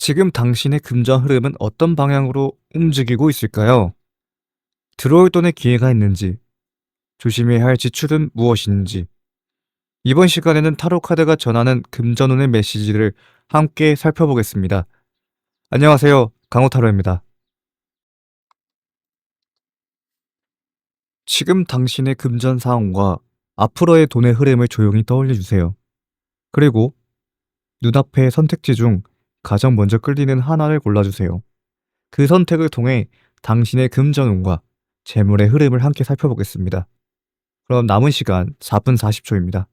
지금 당신의 금전 흐름은 어떤 방향으로 움직이고 있을까요? 들어올 돈의 기회가 있는지, 조심해야 할 지출은 무엇인지, 이번 시간에는 타로 카드가 전하는 금전운의 메시지를 함께 살펴보겠습니다. 안녕하세요. 강호타로입니다. 지금 당신의 금전 상황과 앞으로의 돈의 흐름을 조용히 떠올려 주세요. 그리고 눈앞의 선택지 중 가장 먼저 끌리는 하나를 골라주세요. 그 선택을 통해 당신의 금전운과 재물의 흐름을 함께 살펴보겠습니다. 그럼 남은 시간 4분 40초입니다.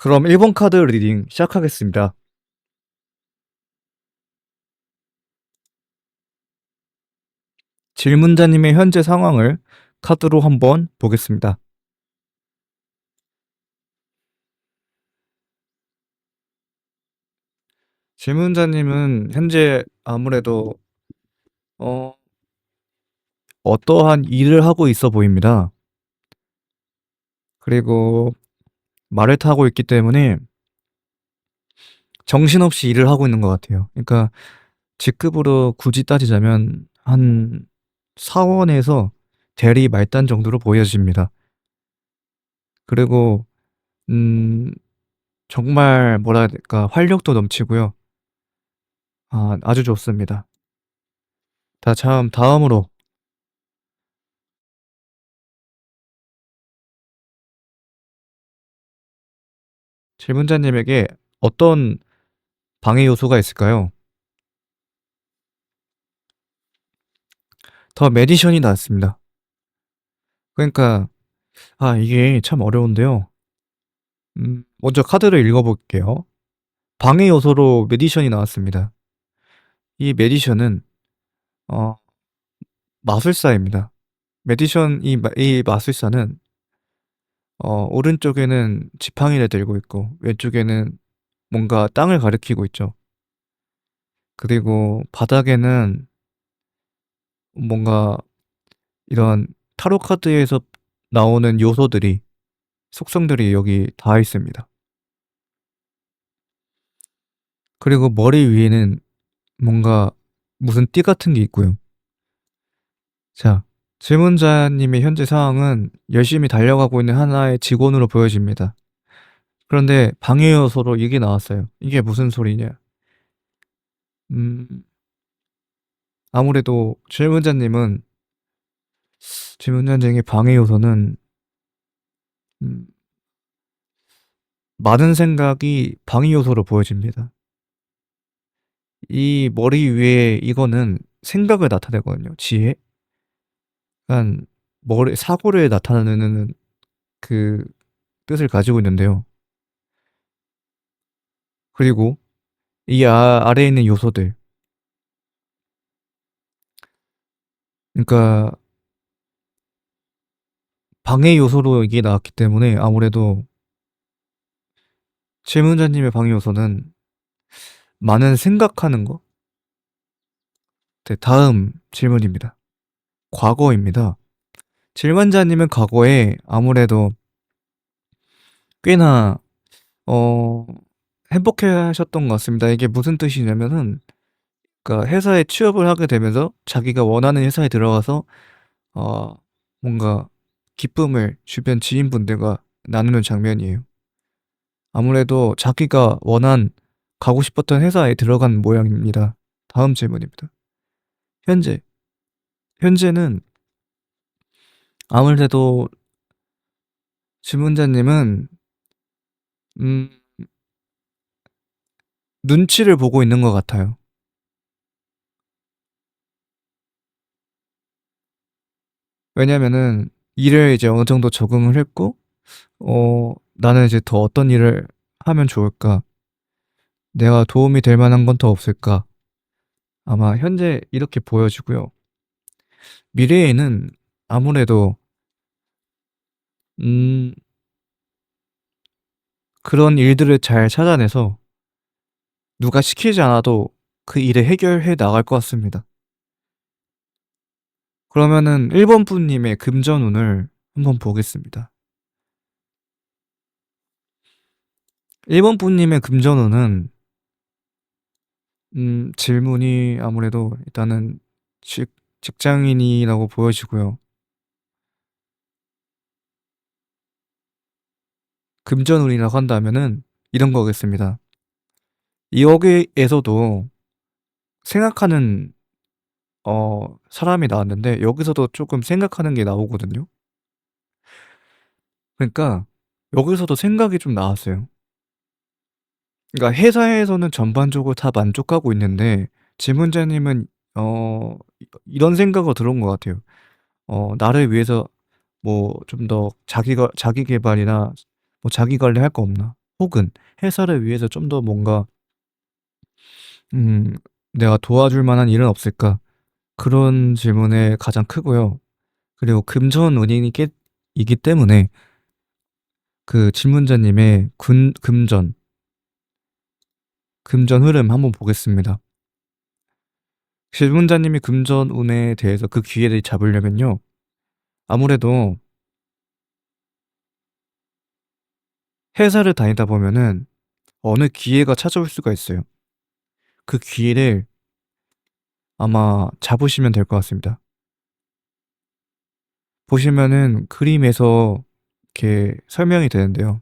그럼 1번 카드 리딩 시작하겠습니다. 질문자님의 현재 상황을 카드로 한번 보겠습니다. 질문자님은 현재 아무래도 어 어떠한 일을 하고 있어 보입니다. 그리고 말을 타고 있기 때문에 정신없이 일을 하고 있는 것 같아요. 그러니까 직급으로 굳이 따지자면 한 사원에서 대리 말단 정도로 보여집니다. 그리고 음 정말 뭐라 해야 될까, 활력도 넘치고요. 아주 좋습니다. 다음으로 질문자님에게 어떤 방해 요소가 있을까요? 더 매디션이 나왔습니다. 그러니까 이게 참 어려운데요. 먼저 카드를 읽어볼게요. 방해 요소로 매디션이 나왔습니다. 이 매디션은 어, 마술사입니다. 이 마술사는 오른쪽에는 지팡이를 들고 있고 왼쪽에는 뭔가 땅을 가리키고 있죠. 그리고 바닥에는 뭔가 이런 타로 카드에서 나오는 요소들이, 속성들이 여기 다 있습니다. 그리고 머리 위에는 뭔가 무슨 띠 같은 게 있고요. 자, 질문자님의 현재 상황은 열심히 달려가고 있는 하나의 직원으로 보여집니다. 그런데 방해 요소로 이게 나왔어요. 이게 무슨 소리냐? 음, 아무래도 질문자님의 방해 요소는 음, 많은 생각이 방해 요소로 보여집니다. 이 머리 위에 이거는 생각을 나타내거든요. 지혜? 약간 사고를 나타내는 그 뜻을 가지고 있는데요. 그리고 이 아래에 있는 요소들. 그러니까 방해 요소로 이게 나왔기 때문에 아무래도 질문자님의 방해 요소는 많은 생각하는 거? 네, 다음 질문입니다. 과거입니다. 질문자님은 과거에 아무래도 꽤나 어, 행복해 하셨던 것 같습니다. 이게 무슨 뜻이냐면은, 그러니까 회사에 취업을 하게 되면서 자기가 원하는 회사에 들어가서 어, 뭔가 기쁨을 주변 지인분들과 나누는 장면이에요. 아무래도 자기가 가고 싶었던 회사에 들어간 모양입니다. 다음 질문입니다. 현재. 현재는 아무래도 질문자님은 음, 눈치를 보고 있는 것 같아요. 왜냐면은 일을 이제 어느 정도 적응을 했고, 나는 이제 더 어떤 일을 하면 좋을까? 내가 도움이 될 만한 건 더 없을까? 아마 현재 이렇게 보여지고요. 미래에는 아무래도 음, 그런 일들을 잘 찾아내서 누가 시키지 않아도 그 일을 해결해 나갈 것 같습니다. 그러면은 1번 분님의 금전운을 한번 보겠습니다. 1번 분님의 금전운은 질문이 아무래도 일단은 직장인이라고 보여지고요. 금전운이라고 한다면은 이런 거겠습니다. 여기에서도 생각하는 사람이 나왔는데 여기서도 조금 생각하는 게 나오거든요. 그러니까 여기서도 생각이 좀 나왔어요. 그러니까 회사에서는 전반적으로 다 만족하고 있는데 질문자님은 이런 생각으로 들어온 것 같아요. 나를 위해서 뭐 좀 더 자기 개발이나 뭐 자기 관리할 거 없나? 혹은 회사를 위해서 좀 더 뭔가 음 '내가 도와줄 만한 일은 없을까?' 그런 질문에 가장 크고요. 그리고 금전운이기 이기 때문에 그 질문자님의 군 금전 흐름 한번 보겠습니다. 질문자님이 금전운에 대해서 그 기회를 잡으려면요. 아무래도 회사를 다니다 보면은 어느 기회가 찾아올 수가 있어요. 그 기회를 아마 잡으시면 될 것 같습니다. 보시면은 그림에서 이렇게 설명이 되는데요.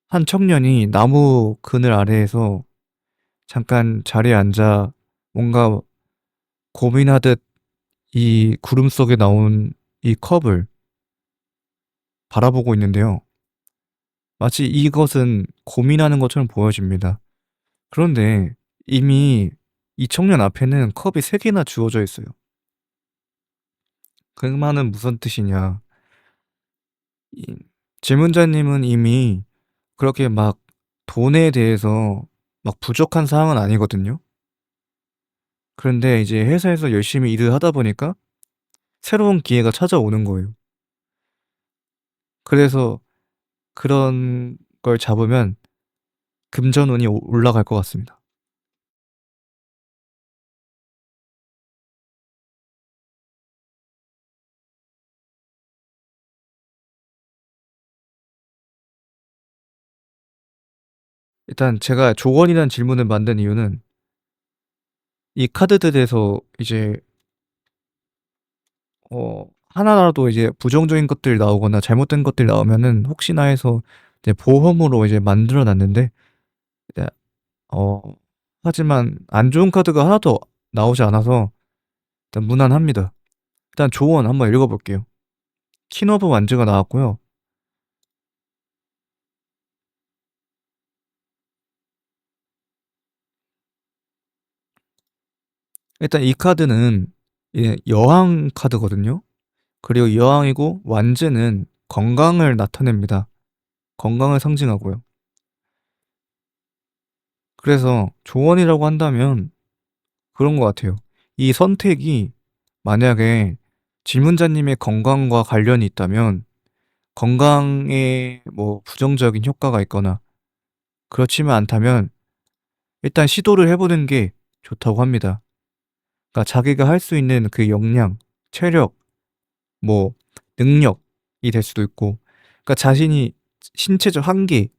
한 청년이 나무 그늘 아래에서 잠깐 자리에 앉아 뭔가 고민하듯 이 구름 속에 나온 이 컵을 바라보고 있는데요. 마치 이것은 고민하는 것처럼 보여집니다. 그런데 이미 이 청년 앞에는 컵이 3 개나 주어져 있어요. 그 말은 무슨 뜻이냐. 이 질문자님은 이미 그렇게 막 돈에 대해서 막 부족한 상황은 아니거든요. 그런데 이제 회사에서 열심히 일을 하다 보니까 새로운 기회가 찾아오는 거예요. 그래서 그런 걸 잡으면 금전운이 올라갈 것 같습니다. 일단 제가 조언이라는 질문을 만든 이유는 이 카드들에서 이제 하나라도 이제 부정적인 것들이 나오거나 잘못된 것들이 나오면은 혹시나 해서 이제 보험으로 이제 만들어 놨는데 이제 어 하지만 안 좋은 카드가 하나도 나오지 않아서 일단 무난합니다. 일단 조언 한번 읽어 볼게요. 퀸 오브 완즈가 나왔고요. 일단 이 카드는 여왕 카드거든요. 그리고 여왕이고 완즈는 건강을 나타냅니다. 건강을 상징하고요. 그래서 조언이라고 한다면 그런 것 같아요. 이 선택이 만약에 질문자님의 건강과 관련이 있다면 건강에 뭐 부정적인 효과가 있거나 그렇지만 않다면 일단 시도를 해 보는 게 좋다고 합니다. 그러니까 자기가 할 수 있는 그 역량, 체력, 뭐 능력이 될 수도 있고 그러니까 자신이 신체적 한계를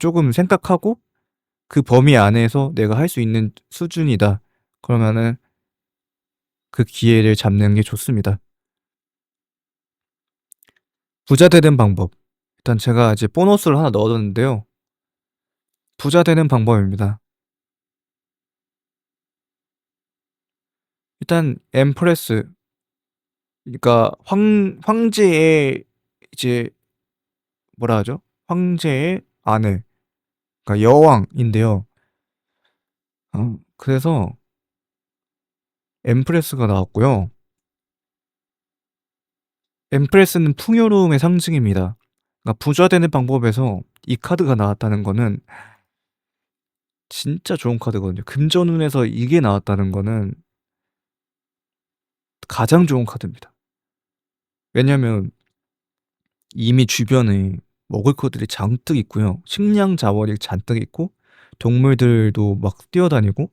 쪼금 생각하고 그 범위 안에서 '내가 할 수 있는 수준이다.' 그러면은 그 기회를 잡는 게 좋습니다. 부자 되는 방법. 일단 제가 이제 보너스를 하나 넣어 뒀는데요. 부자 되는 방법입니다. 일단 엠프레스 그러니까 황제의 이제 뭐라 하죠? 황제의 아내 그러니까 여왕인데요. 그래서 엠프레스가 나왔고요. 엠프레스는 풍요로움의 상징입니다. 그러니까 부자 되는 방법에서 이 카드가 나왔다는 거는 진짜 좋은 카드거든요. 금전운에서 이게 나왔다는 거는 가장 좋은 카드입니다. 왜냐면 이미 주변에 먹을 것들이 잔뜩 있고요. 식량 자원이 잔뜩 있고 동물들도 막 뛰어다니고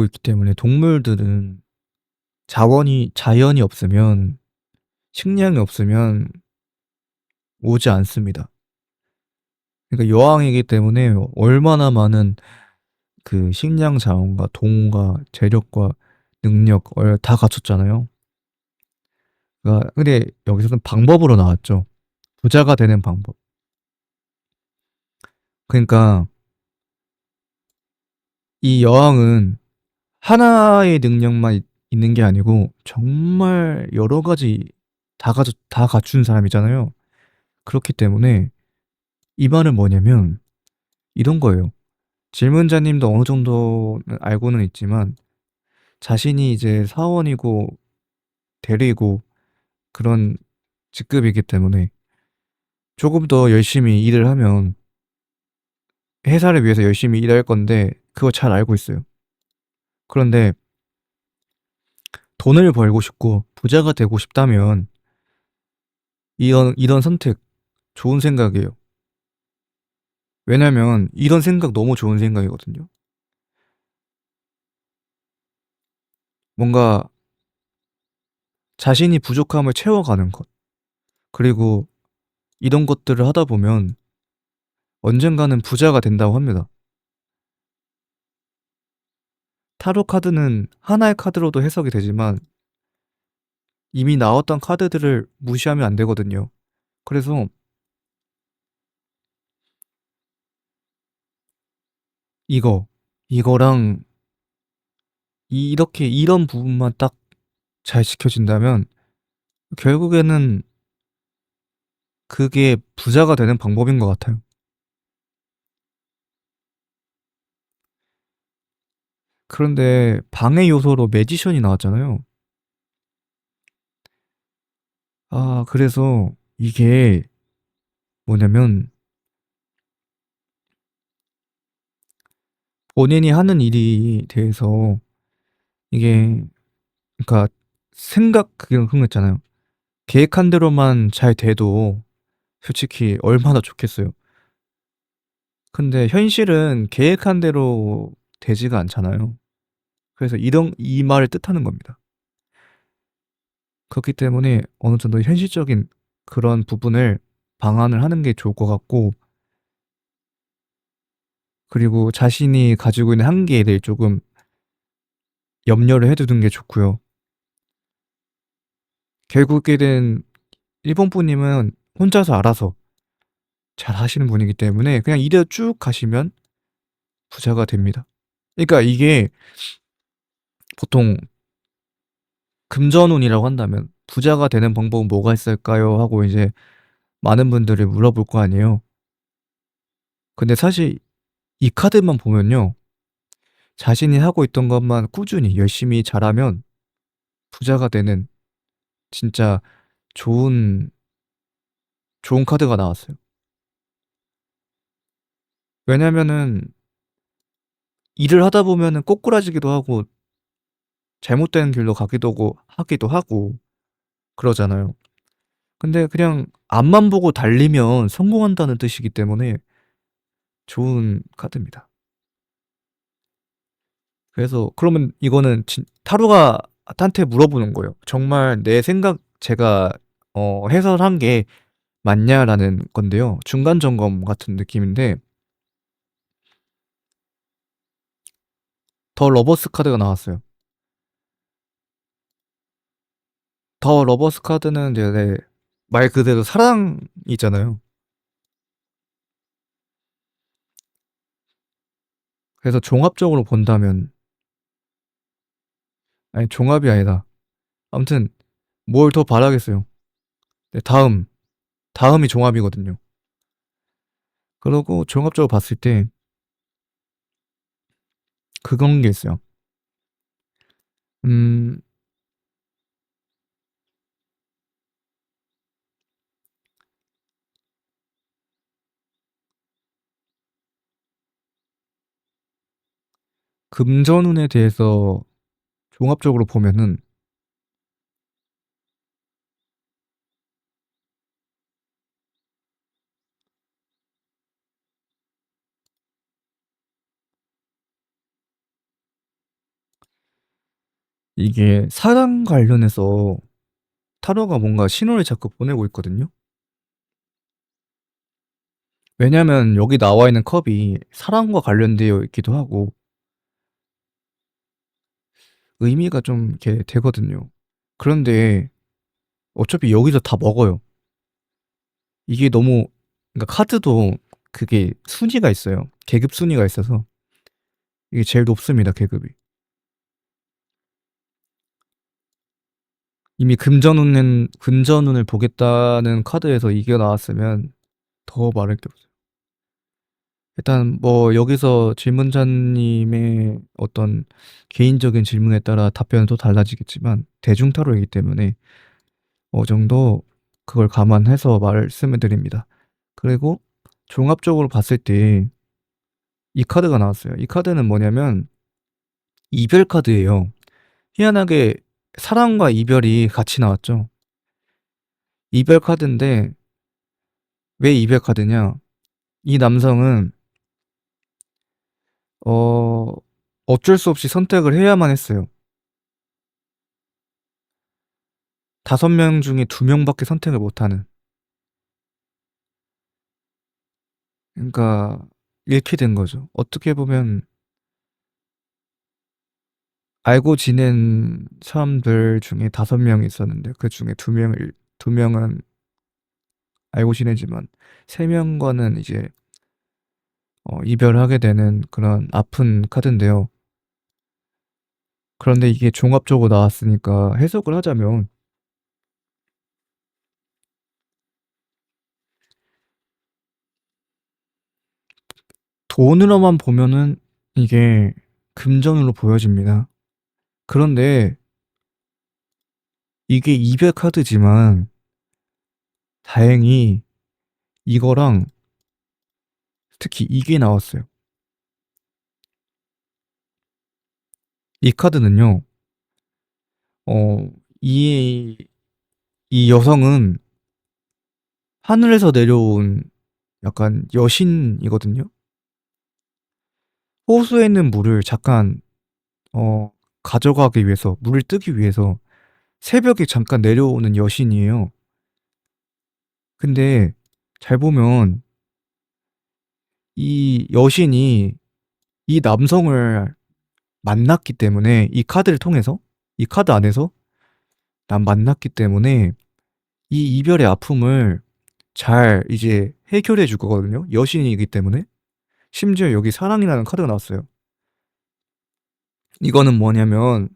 있기 때문에 동물들은 자연이 없으면 식량이 없으면 오지 않습니다. 그러니까 여왕이기 때문에 얼마나 많은 그 식량 자원과 돈과 재력과 능력 다 갖췄잖아요. 그러니까 근데 여기서는 방법으로 나왔죠. 부자가 되는 방법. 그러니까 이 여왕은 하나의 능력만 있는 게 아니고 정말 여러 가지 다 갖춘 사람이잖아요. 그렇기 때문에 이 말은 뭐냐면 이런 거예요. 질문자님도 어느 정도는 알고는 있지만 자신이 이제 사원이고 대리고 그런 직급이기 때문에 조금 더 열심히 일을 하면 회사를 위해서 열심히 일할 건데 그거 잘 알고 있어요. 그런데 돈을 벌고 싶고 부자가 되고 싶다면 이런 선택 좋은 생각이에요. 왜냐면 이런 생각 너무 좋은 생각이거든요. 뭔가 자신이 부족함을 채워가는 것. 그리고 이런 것들을 하다 보면 언젠가는 부자가 된다고 합니다. 타로 카드는 하나의 카드로도 해석이 되지만 이미 나왔던 카드들을 무시하면 안 되거든요. 그래서 이거, 이거랑 이렇게 이런 부분만 딱 잘 지켜진다면 결국에는 그게 부자가 되는 방법인 것 같아요. 그런데 방해 요소로 매지션이 나왔잖아요. 아, 그래서 이게 뭐냐면 본인이 하는 일이 대해서 이게 그러니까 그런 거 있잖아요. 계획한 대로만 잘 돼도 솔직히 얼마나 좋겠어요. 근데 현실은 계획한 대로 되지가 않잖아요. 그래서 이 말을 뜻하는 겁니다. 그렇기 때문에 어느 정도 현실적인 그런 부분을 방안을 하는 게 좋을 것 같고, 그리고 자신이 가지고 있는 한계에 대해 조금 염려를 해두는 게 좋고요. 결국에는 일본 분님은 혼자서 알아서 잘 하시는 분이기 때문에 그냥 이대로 쭉 가시면 부자가 됩니다. 그러니까 이게 보통 금전운이라고 한다면 부자가 되는 방법은 뭐가 있을까요? 하고 이제 많은 분들이 물어볼 거 아니에요. 근데 사실 이 카드만 보면요. 자신이 하고 있던 것만 꾸준히 열심히 잘하면 부자가 되는 진짜 좋은, 좋은 카드가 나왔어요. 왜냐면은 일을 하다 보면은 꼬꾸라지기도 하고 잘못된 길로 하기도 하고 그러잖아요. 근데 그냥 앞만 보고 달리면 성공한다는 뜻이기 때문에 좋은 카드입니다. 그래서 그러면 이거는 타로가 한테 물어보는 거예요. 정말 내 생각 제가 해설한 게 맞냐라는 건데요. 중간 점검 같은 느낌인데 더 러버스 카드가 나왔어요. 더 러버스 카드는 이제 말 그대로 사랑이잖아요. 그래서 종합적으로 본다면 아니 종합이 아니다. 아무튼 뭘 더 바라겠어요. 네, 다음이 종합이거든요. 그러고 종합적으로 봤을 때 그런 게 있어요. 음, 금전운에 대해서 종합적으로 보면은 이게 사랑 관련해서 타로가 뭔가 신호를 자꾸 보내고 있거든요. 왜냐면 여기 나와 있는 컵이 사랑과 관련되어 있기도 하고 의미가 좀 이렇게 되거든요. 그런데 어차피 여기서 다 먹어요. 이게 너무 그러니까 카드도 그게 순위가 있어요. 계급 순위가 있어서 이게 제일 높습니다, 계급이. 이미 금전운을 보겠다는 카드에서 이게 나왔으면 더 말할 게 없어요. 일단 뭐 여기서 질문자님의 어떤 개인적인 질문에 따라 답변은 또 달라지겠지만 대중 타로이기 때문에 정도 그걸 감안해서 말씀을 드립니다. 그리고 종합적으로 봤을 때 이 카드가 나왔어요. 이 카드는 뭐냐면 이별 카드예요. 희한하게 사랑과 이별이 같이 나왔죠. 이별 카드인데 왜 이별 카드냐? 이 남성은 어 어쩔 수 없이 선택을 해야만 했어요. 5명 중에 2명밖에 선택을 못 하는. 그러니까 잃게 된 거죠. 어떻게 보면 알고 지낸 사람들 중에 5명이 있었는데 그중에 2명은 알고 지내지만 3명과는 이제 이별하게 되는 그런 아픈 카드인데요. 그런데 이게 종합적으로 나왔으니까 해석을 하자면 돈으로만 보면은 이게 금전으로 보여집니다. 그런데 이게 이별 카드지만 다행히 이거랑 특히 이게 나왔어요. 이 카드는요. 어, 이, 이 여성은 하늘에서 내려온 약간 여신이거든요. 호수에 있는 물을 잠깐 어, 가져가기 위해서, 물을 뜨기 위해서 새벽에 잠깐 내려오는 여신이에요. 근데 잘 보면 이 여신이 이 남성을 만났기 때문에 이 카드를 통해서 이 카드 안에서 난 만났기 때문에 이 이별의 아픔을 잘 이제 해결해 줄 거거든요. 여신이기 때문에. 심지어 여기 사랑이라는 카드가 나왔어요. 이거는 뭐냐면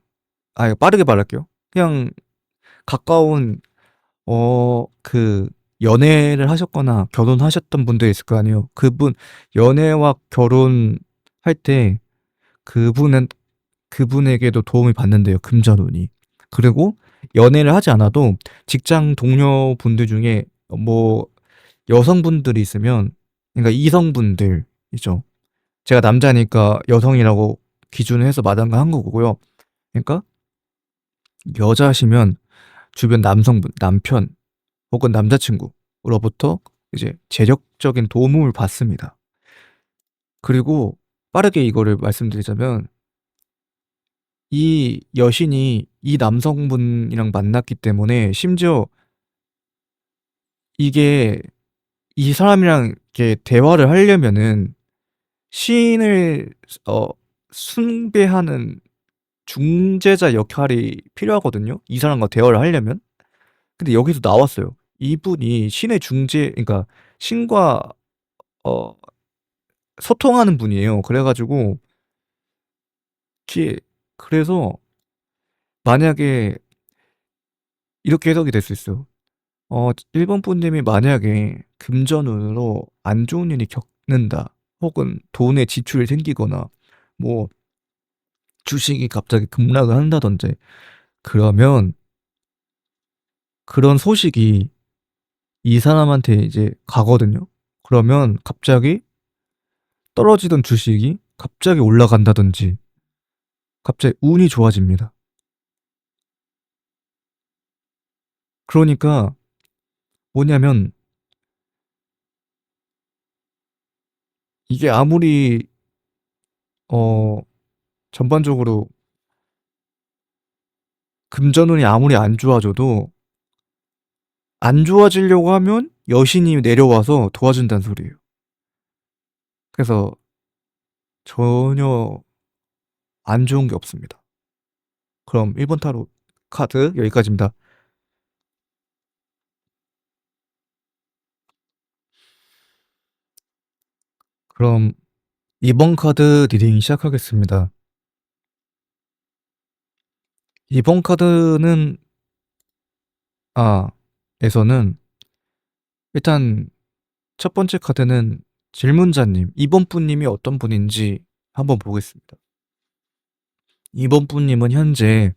이거 빠르게 말할게요. 그냥 가까운 그 연애를 하셨거나 결혼하셨던 분들 있을 거 아니에요. 그분 연애와 결혼할 때 그분은 그분에게도 도움을 받는데요. 금전운이. 그리고 연애를 하지 않아도 직장 동료분들 중에 뭐 여성분들이 있으면 그러니까 이성분들이죠. 제가 남자니까 여성이라고 기준을 해서 마땅한 한 거고요. 그러니까 여자시면 주변 남성분, 남편 혹은 남자친구로부터 이제 재력적인 도움을 받습니다. 그리고 빠르게 이거를 말씀드리자면 이 여신이 이 남성분이랑 만났기 때문에 심지어 이게 이 사람이랑 이렇게 대화를 하려면은 시인을 어 숭배하는 중재자 역할이 필요하거든요. 이 사람과 대화를 하려면. 근데 여기서 나왔어요. 이분이 신의 중재, 그러니까 신과 어 소통하는 분이에요. 그래가지고 그래서 만약에 이렇게 해석이 될 수 있어요. 1번 분님이 만약에 금전운으로 안 좋은 일이 겪는다, 혹은 돈에 지출이 생기거나, 뭐 주식이 갑자기 급락을 한다든지, 그러면 그런 소식이 이 사람한테 이제 가거든요. 그러면 갑자기 떨어지던 주식이 갑자기 올라간다든지, 갑자기 운이 좋아집니다. 그러니까 뭐냐면 이게 아무리 어 전반적으로 금전운이 아무리 안 좋아져도 안 좋아지려고 하면 여신이 내려와서 도와준다는 소리예요. 그래서 전혀 안 좋은 게 없습니다. 그럼 1번 타로 카드 여기까지입니다. 그럼 2번 카드 리딩 시작하겠습니다. 이번 카드는 에서는 일단 첫 번째 카드는 질문자님, 이번 분님이 어떤 분인지 한번 보겠습니다. 이번 분님은 현재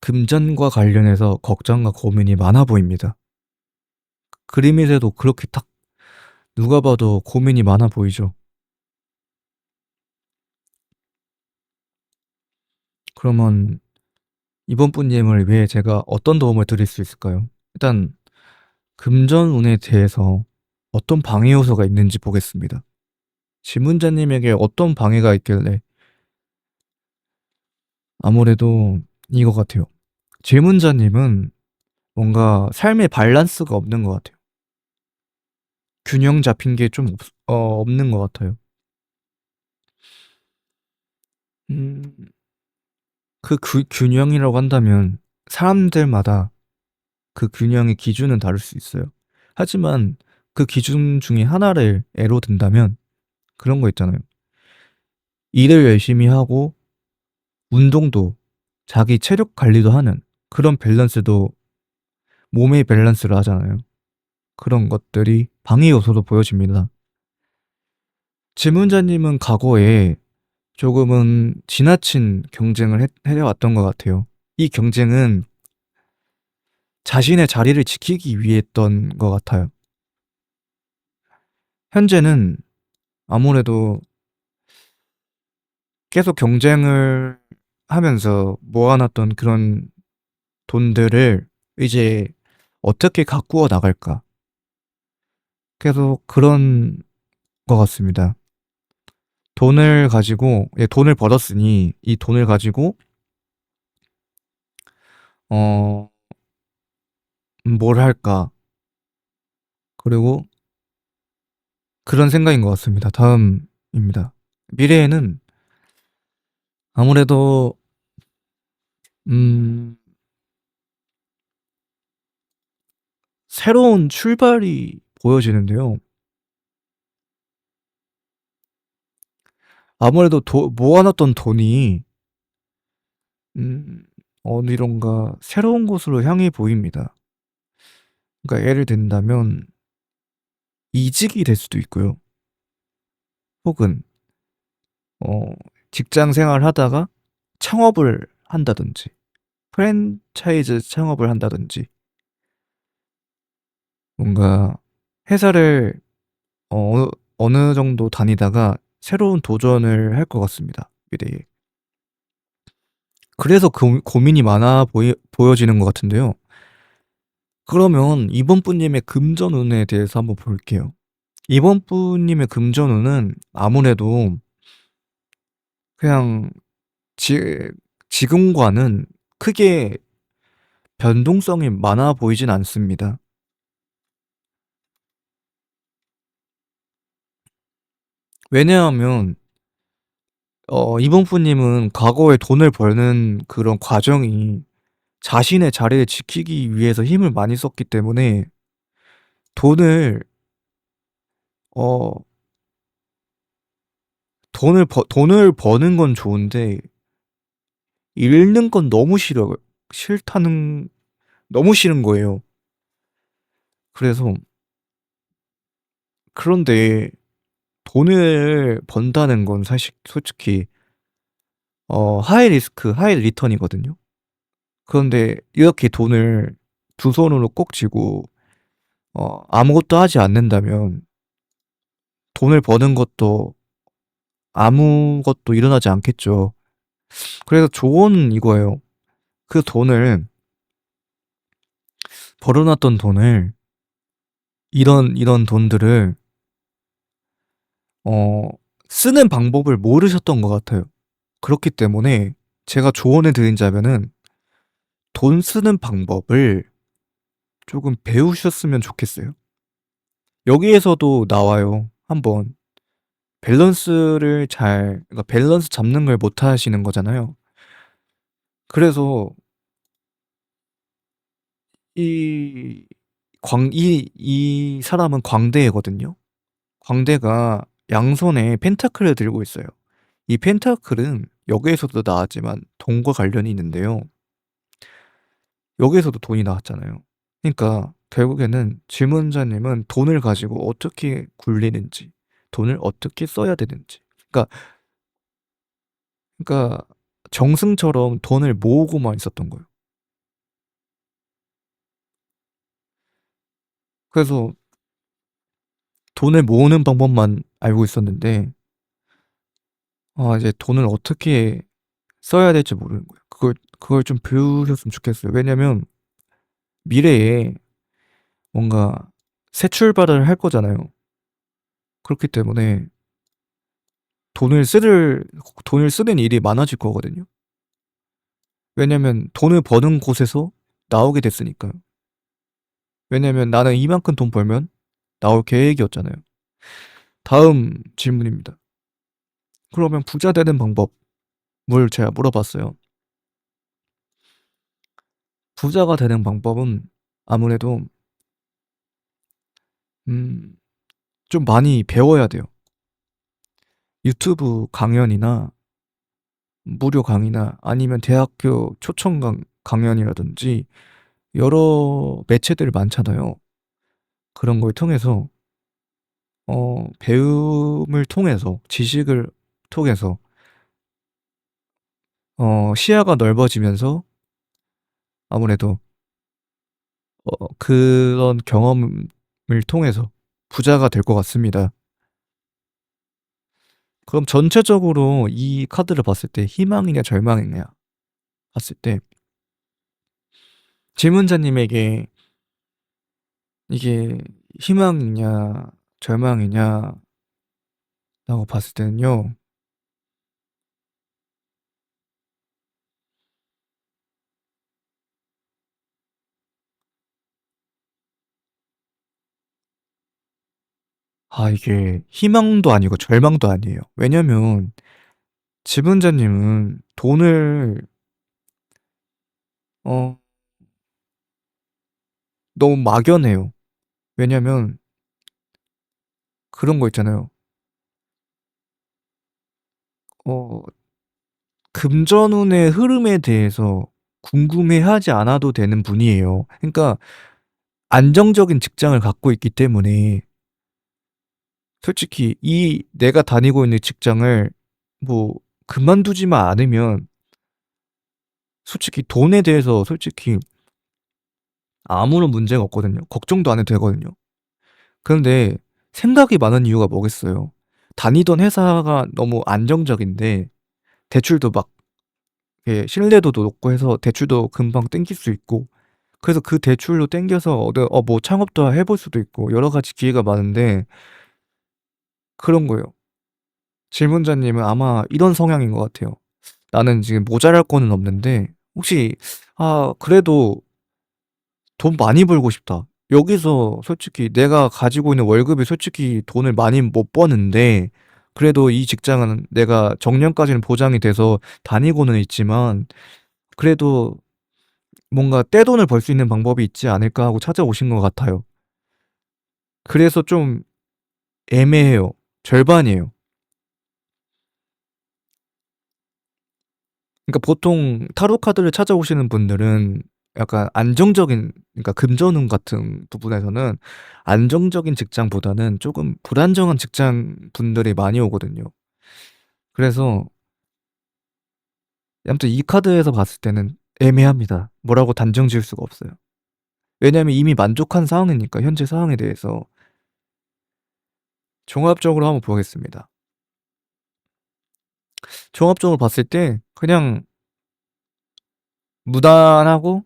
금전과 관련해서 걱정과 고민이 많아 보입니다. 그림에서도 그렇게 딱 누가 봐도 고민이 많아 보이죠. 그러면 이번 분님을 위해 제가 어떤 도움을 드릴 수 있을까요? 일단 금전운에 대해서 어떤 방해 요소가 있는지 보겠습니다. 질문자님에게 어떤 방해가 있길래 아무래도 이거 같아요. 질문자님은 뭔가 삶의 밸런스가 없는 것 같아요. 균형 잡힌 게 좀 없는 것 같아요. 음, 균형이라고 한다면 사람들마다 그 균형의 기준은 다를 수 있어요. 하지만 그 기준 중에 하나를 예로 든다면 그런 거 있잖아요. 일을 열심히 하고 운동도 자기 체력 관리도 하는 그런 밸런스도 몸의 밸런스를 하잖아요. 그런 것들이 방해 요소로 보여집니다. 질문자님은 과거에 조금은 지나친 경쟁을 해왔던 것 같아요. 이 경쟁은 자신의 자리를 지키기 위해 했던 것 같아요. 현재는 아무래도 계속 경쟁을 하면서 모아놨던 그런 돈들을 이제 어떻게 가꾸어 나갈까? 계속 그런 것 같습니다. 돈을 가지고, 예, 돈을 벌었으니 이 돈을 가지고, 어, 뭘 할까? 그리고 그런 생각인 것 같습니다. 다음입니다. 미래에는 아무래도, 음, 새로운 출발이 보여지는데요. 아무래도 모아놨던 돈이, 음, 어디론가 새로운 곳으로 향해 보입니다. 그러니까 예를 든다면, 이직이 될 수도 있고요. 혹은, 어, 직장 생활 하다가 창업을 한다든지, 프랜차이즈 창업을 한다든지, 뭔가 회사를 어, 어느 정도 다니다가 새로운 도전을 할 것 같습니다. 미래에. 그래서 고민이 많아 보여지는 것 같은데요. 그러면 이번 분님의 금전운에 대해서 한번 볼게요. 이번 분님의 금전운은 아무래도 그냥 지, 지금과는 크게 변동성이 많아 보이진 않습니다. 왜냐하면 이번 분님은 과거에 돈을 버는 그런 과정이 자신의 자리를 지키기 위해서 힘을 많이 썼기 때문에 돈을 어 돈을 버는 건 좋은데 잃는 건 너무 싫어요. 싫다는 너무 싫은 거예요. 그래서 그런데 돈을 번다는 건 사실 솔직히 하이 리스크 하이 리턴이거든요. 그런데 이렇게 돈을 두 손으로 꼭 쥐고 아무것도 하지 않는다면 돈을 버는 것도 아무것도 일어나지 않겠죠. 그래서 조언은 이거예요. 그 돈을 벌어놨던 돈을 이런 돈들을 어 쓰는 방법을 모르셨던 것 같아요. 그렇기 때문에 제가 조언을 드린다면은 돈 쓰는 방법을 조금 배우셨으면 좋겠어요. 여기에서도 나와요. 한번 그러니까 밸런스 잡는 걸 못 하시는 거잖아요. 그래서 이 이 사람은 광대거든요. 광대가 양손에 펜타클을 들고 있어요. 이 펜타클은 여기에서도 나왔지만 돈과 관련이 있는데요. 여기에서도 돈이 나왔잖아요. 그러니까 결국에는 질문자님은 돈을 가지고 어떻게 굴리는지, 돈을 어떻게 써야 되는지. 그러니까, 그러니까 정승처럼 돈을 모으고만 있었던 거예요. 그래서 돈을 모으는 방법만 알고 있었는데 이제 돈을 어떻게 써야 될지 모르는 거예요. 그걸 좀 배우셨으면 좋겠어요. 왜냐면 미래에 뭔가 새 출발을 할 거잖아요. 그렇기 때문에 돈을 쓸 돈을 쓰는 일이 많아질 거거든요. 왜냐면 돈을 버는 곳에서 나오게 됐으니까요. 왜냐면 나는 이만큼 돈 벌면 나올 계획이었잖아요. 다음 질문입니다. 그러면 부자 되는 방법을 제가 물어봤어요. 부자가 되는 방법은 아무래도 음, 좀 많이 배워야 돼요. 유튜브 강연이나 무료 강의나 아니면 대학교 초청 강연이라든지 여러 매체들이 많잖아요. 그런 걸 통해서 배움을 통해서 지식을 통해서 시야가 넓어지면서 아무래도 그런 경험을 통해서 부자가 될 것 같습니다. 그럼 전체적으로 이 카드를 봤을 때 희망이냐 절망이냐 봤을 때 질문자님에게 이게 희망이냐 절망이냐라고 봤을 때는요. 이게 희망도 아니고 절망도 아니에요. 왜냐면 지분자님은 돈을 어 너무 막연해요. 왜냐면 그런 거 있잖아요. 어 금전운의 흐름에 대해서 궁금해하지 않아도 되는 분이에요. 그러니까 안정적인 직장을 갖고 있기 때문에 솔직히 이 내가 다니고 있는 직장을 뭐 그만두지만 않으면 솔직히 돈에 대해서 솔직히 아무런 문제가 없거든요. 걱정도 안 해도 되거든요. 그런데 생각이 많은 이유가 뭐겠어요? 다니던 회사가 너무 안정적인데 대출도 막 신뢰도도 높고 해서 대출도 금방 땡길 수 있고 그래서 그 대출로 땡겨서 뭐 창업도 해볼 수도 있고 여러 가지 기회가 많은데 그런 거예요. 질문자님은 아마 이런 성향인 것 같아요. 나는 지금 모자랄 거는 없는데 혹시 그래도 돈 많이 벌고 싶다. 여기서 솔직히 내가 가지고 있는 월급이 솔직히 돈을 많이 못 버는데 그래도 이 직장은 내가 정년까지는 보장이 돼서 다니고는 있지만 그래도 뭔가 떼돈을 벌 수 있는 방법이 있지 않을까 하고 찾아오신 것 같아요. 그래서 좀 애매해요. 절반이에요. 그러니까 보통 타로 카드를 찾아오시는 분들은 약간 안정적인, 그러니까 금전운 같은 부분에서는 안정적인 직장보다는 조금 불안정한 직장 분들이 많이 오거든요. 그래서 아무튼 이 카드에서 봤을 때는 애매합니다. 뭐라고 단정 지을 수가 없어요. 왜냐면 이미 만족한 상황이니까 현재 상황에 대해서 종합적으로 한번 보겠습니다. 종합적으로 봤을 때 그냥 무난하고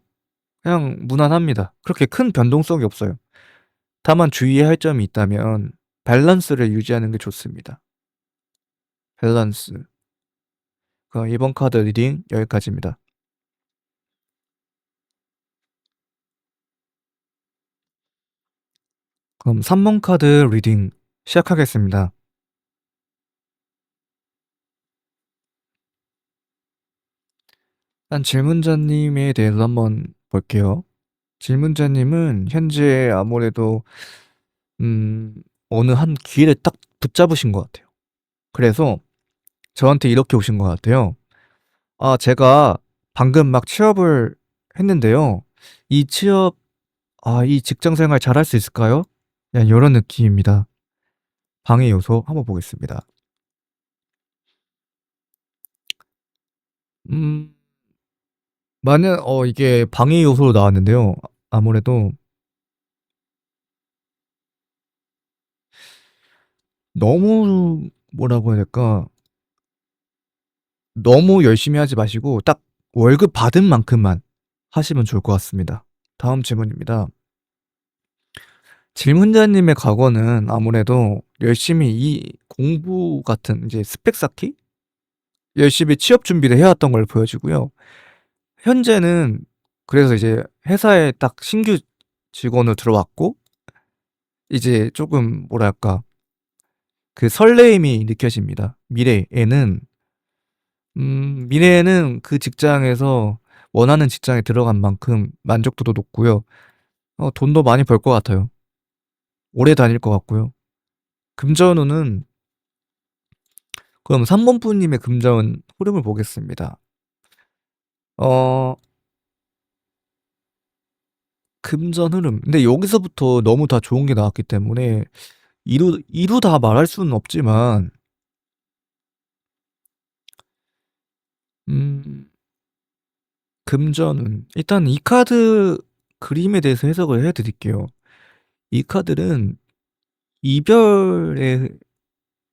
그냥 무난합니다. 그렇게 큰 변동성이 없어요. 다만 주의해야 할 점이 있다면 밸런스를 유지하는 게 좋습니다. 밸런스. 그럼 이번 카드 리딩 여기까지입니다. 그럼 3번 카드 리딩 시작하겠습니다. 일단 질문자님에 대해서 한번 볼게요. 질문자님은 현재 아무래도 음, 어느 한 기회를 딱 붙잡으신 것 같아요. 그래서 저한테 이렇게 오신 것 같아요. 제가 방금 막 취업을 했는데요. 이 취업, 이 직장 생활 잘할 수 있을까요? 그냥 이런 느낌입니다. 방해 요소 한번 보겠습니다. 음, 만약 이게 방해 요소로 나왔는데요. 아무래도 너무 뭐라고 해야 될까? 너무 열심히 하지 마시고 딱 월급 받은 만큼만 하시면 좋을 것 같습니다. 다음 질문입니다. 질문자님의 과거는 아무래도 열심히 이 공부 같은 이제 스펙 쌓기? 열심히 취업 준비를 해왔던 걸 보여주고요. 현재는 그래서 이제 회사에 딱 신규 직원으로 들어왔고 이제 조금 뭐랄까 그 설레임이 느껴집니다. 미래에는 그 직장에서 원하는 직장에 들어간 만큼 만족도도 높고요. 돈도 많이 벌 것 같아요. 오래 다닐 것 같고요. 금전운은 그럼 3번 분님의 금전 흐름을 보겠습니다. 어, 금전 흐름. 근데 여기서부터 너무 다 좋은 게 나왔기 때문에 이루 다 말할 수는 없지만, 음, 금전운. 일단 이 카드 그림에 대해서 해석을 해드릴게요. 이 카드는 이별의,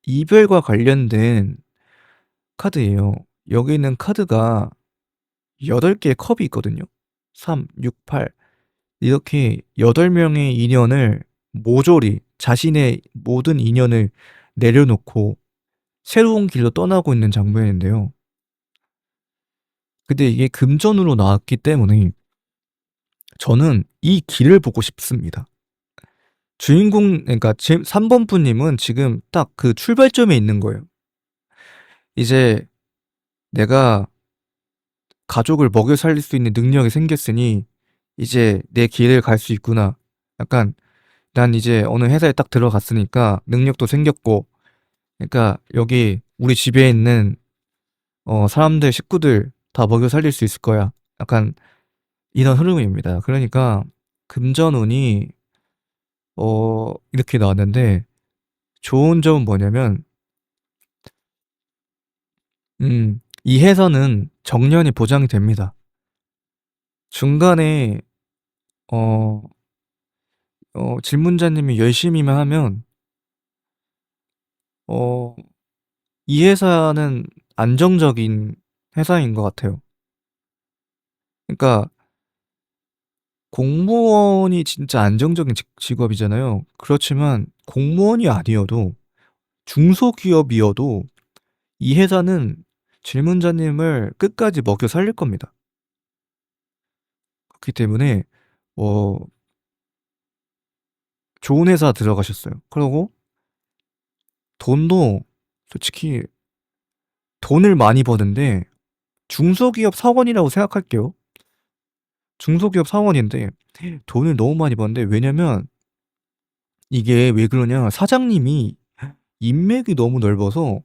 이별과 관련된 카드예요. 여기 있는 카드가 8개의 컵이 있거든요. 3, 6, 8. 이렇게 8명의 인연을 모조리 자신의 모든 인연을 내려놓고 새로운 길로 떠나고 있는 장면인데요. 근데 이게 금전으로 나왔기 때문에 저는 이 길을 보고 싶습니다. 그러니까 3번 분님은 지금 딱 그 출발점에 있는 거예요. 이제 내가 가족을 먹여 살릴 수 있는 능력이 생겼으니 이제 내 길을 갈 수 있구나. 약간 난 이제 어느 회사에 딱 들어갔으니까 능력도 생겼고, 그러니까 여기 우리 집에 있는 사람들, 식구들 다 먹여 살릴 수 있을 거야. 약간 이런 흐름입니다. 그러니까 금전운이 이렇게 나왔는데 좋은 점은 뭐냐면 이 해서는 정년이 보장이 됩니다. 중간에 어, 질문자님이 열심히만 하면 어, 이 회사는 안정적인 회사인 것 같아요. 그러니까 공무원이 진짜 안정적인 직업이잖아요. 그렇지만 공무원이 아니어도 중소기업이어도 이 회사는 질문자님을 끝까지 먹여 살릴 겁니다. 그렇기 때문에 어, 좋은 회사 들어가셨어요. 그리고 돈도 솔직히 돈을 많이 버는데 중소기업 사원이라고 생각할게요. 중소기업 사원인데 돈을 너무 많이 버는데 왜냐면 이게 왜 그러냐 사장님이 인맥이 너무 넓어서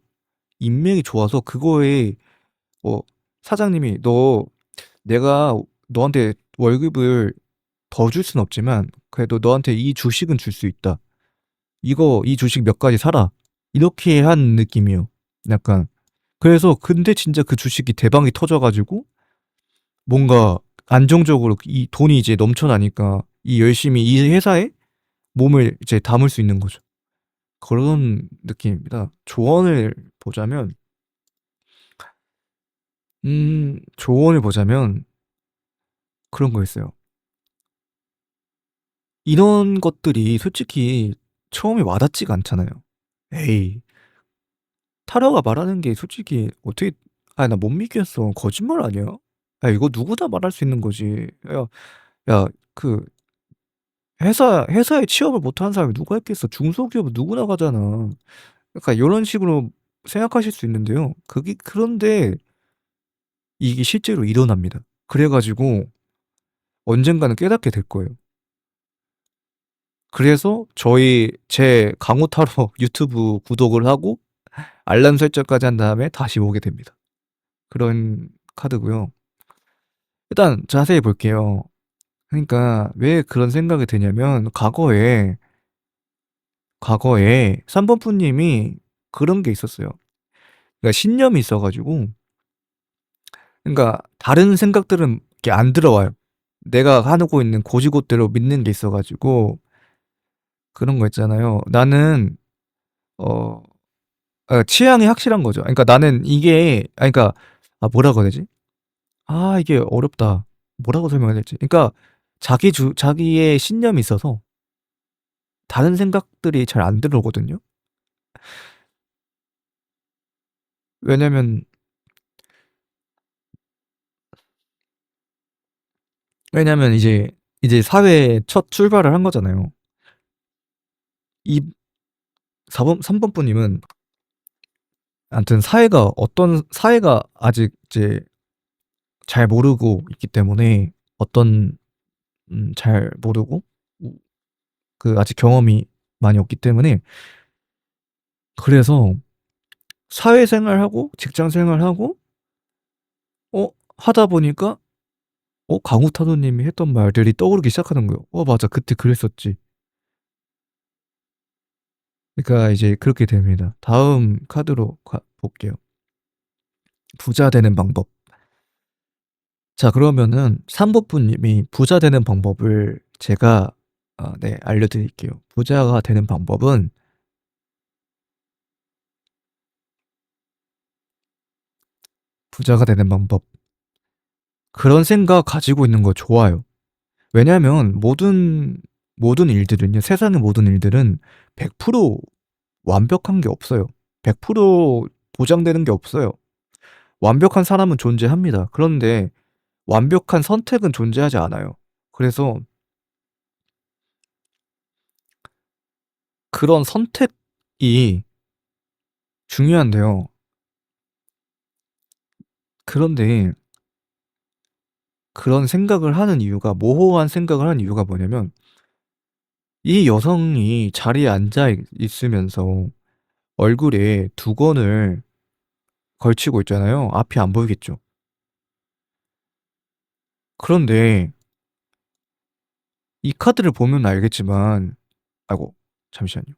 인맥이 좋아서 그거에 어, 사장님이 내가 너한테 월급을 더 줄 순 없지만 그래도 너한테 이 주식은 줄 수 있다. 이 주식 몇 가지 사라. 이렇게 한 느낌이에요. 약간. 그래서 근데 진짜 그 주식이 대박이 터져가지고 뭔가 안정적으로 이 돈이 이제 넘쳐나니까 이 열심히 이 회사에 몸을 이제 담을 수 있는 거죠. 그런 느낌입니다. 조언을 보자면 그런 거 있어요. 이런 것들이 솔직히 처음에 와닿지가 않잖아요. 에이, 타라가 말하는 게 솔직히 어떻게, 나 못 믿겠어. 거짓말 아니야? 이거 누구나 말할 수 있는 거지. 야, 그, 회사에 취업을 못하는 사람이 누가 있겠어. 중소기업은 누구나 가잖아. 약간 이런 식으로 생각하실 수 있는데요. 그런데 이게 실제로 일어납니다. 그래가지고 언젠가는 깨닫게 될 거예요. 그래서 제 강호 타로 유튜브 구독을 하고 알람 설정까지 한 다음에 다시 오게 됩니다. 그런 카드고요. 일단 자세히 볼게요. 그러니까 왜 그런 생각이 드냐면 과거에 3번 푸님이 그런 게 있었어요. 그러니까 신념이 있어가지고 그러니까 다른 생각들은 이렇게 안 들어와요. 내가 하고 있는 고지곳대로 믿는 게 있어가지고 그런 거 있잖아요. 나는 어 취향이 확실한 거죠. 그러니까 나는 이게 그러니까 뭐라고 해야 되지? 이게 어렵다. 뭐라고 설명해야 될지. 그러니까 자기의 신념이 있어서 다른 생각들이 잘 안 들어오거든요. 왜냐면 이제 사회에 첫 출발을 한 거잖아요. 이 4번 3 번 분님은 아무튼 사회가 아직 이제 잘 모르고 있기 때문에 어떤 잘 모르고 아직 경험이 많이 없기 때문에 그래서 사회생활하고 직장생활하고 하다 보니까 강후타도 님이 했던 말들이 떠오르기 시작하는 거예요. 맞아. 그때 그랬었지. 그러니까 이제 그렇게 됩니다. 다음 카드로 볼게요. 부자 되는 방법. 자, 그러면은 3번분 님이 부자 되는 방법을 제가 네, 알려드릴게요. 부자가 되는 방법은 부자가 되는 방법. 그런 생각 가지고 있는 거 좋아요. 왜냐하면 모든 일들은요, 세상의 모든 일들은 100% 완벽한 게 없어요. 100% 보장되는 게 없어요. 완벽한 사람은 존재합니다. 그런데 완벽한 선택은 존재하지 않아요. 그래서 그런 선택이 중요한데요. 그런데 그런 생각을 하는 이유가, 모호한 생각을 하는 이유가 뭐냐면, 이 여성이 자리에 앉아 있으면서 얼굴에 두건을 걸치고 있잖아요. 앞이 안 보이겠죠. 그런데 이 카드를 보면 알겠지만, 아이고, 잠시만요.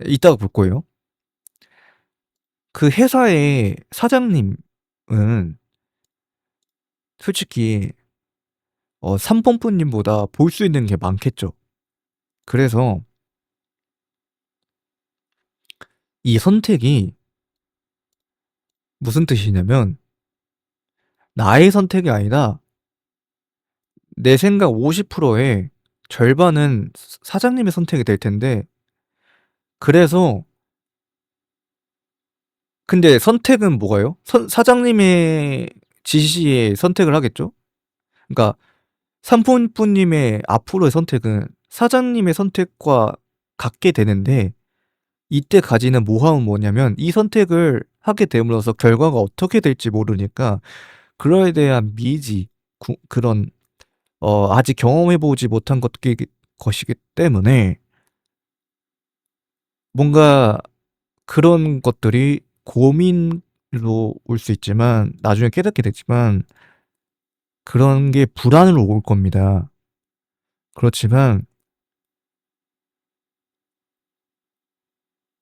이따가 볼 거예요. 그 회사의 사장님은 솔직히 3번분님보다 볼 수 있는 게 많겠죠. 그래서 이 선택이 무슨 뜻이냐면, 나의 선택이 아니라 내 생각 50%의 절반은 사장님의 선택이 될 텐데, 그래서 근데 선택은 뭐가요? 사장님의 지시에 선택을 하겠죠? 그러니까 삼촌분님의 앞으로의 선택은 사장님의 선택과 같게 되는데, 이때 가지는 모함은 뭐냐면 이 선택을 하게 됨으로써 결과가 어떻게 될지 모르니까 그거에 대한 미지, 그런 아직 경험해보지 못한 것이기 때문에 뭔가 그런 것들이 고민으로 올 수 있지만 나중에 깨닫게 되지만 그런 게 불안으로 올 겁니다. 그렇지만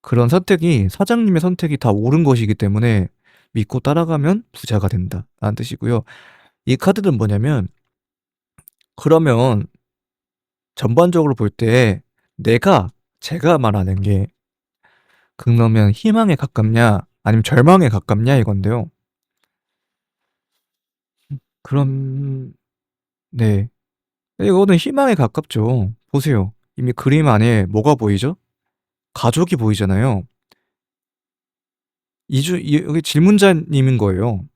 그런 선택이 사장님의 선택이 다 옳은 것이기 때문에 믿고 따라가면 부자가 된다 라는 뜻이고요. 이 카드는 뭐냐면, 그러면 전반적으로 볼 때 제가 말하는 게 그러면 희망에 가깝냐 아니면 절망에 가깝냐 이건데요. 그럼 네, 이거는 희망에 가깝죠. 보세요. 이미 그림 안에 뭐가 보이죠? 가족이 보이잖아요. 여기 질문자님인 거예요.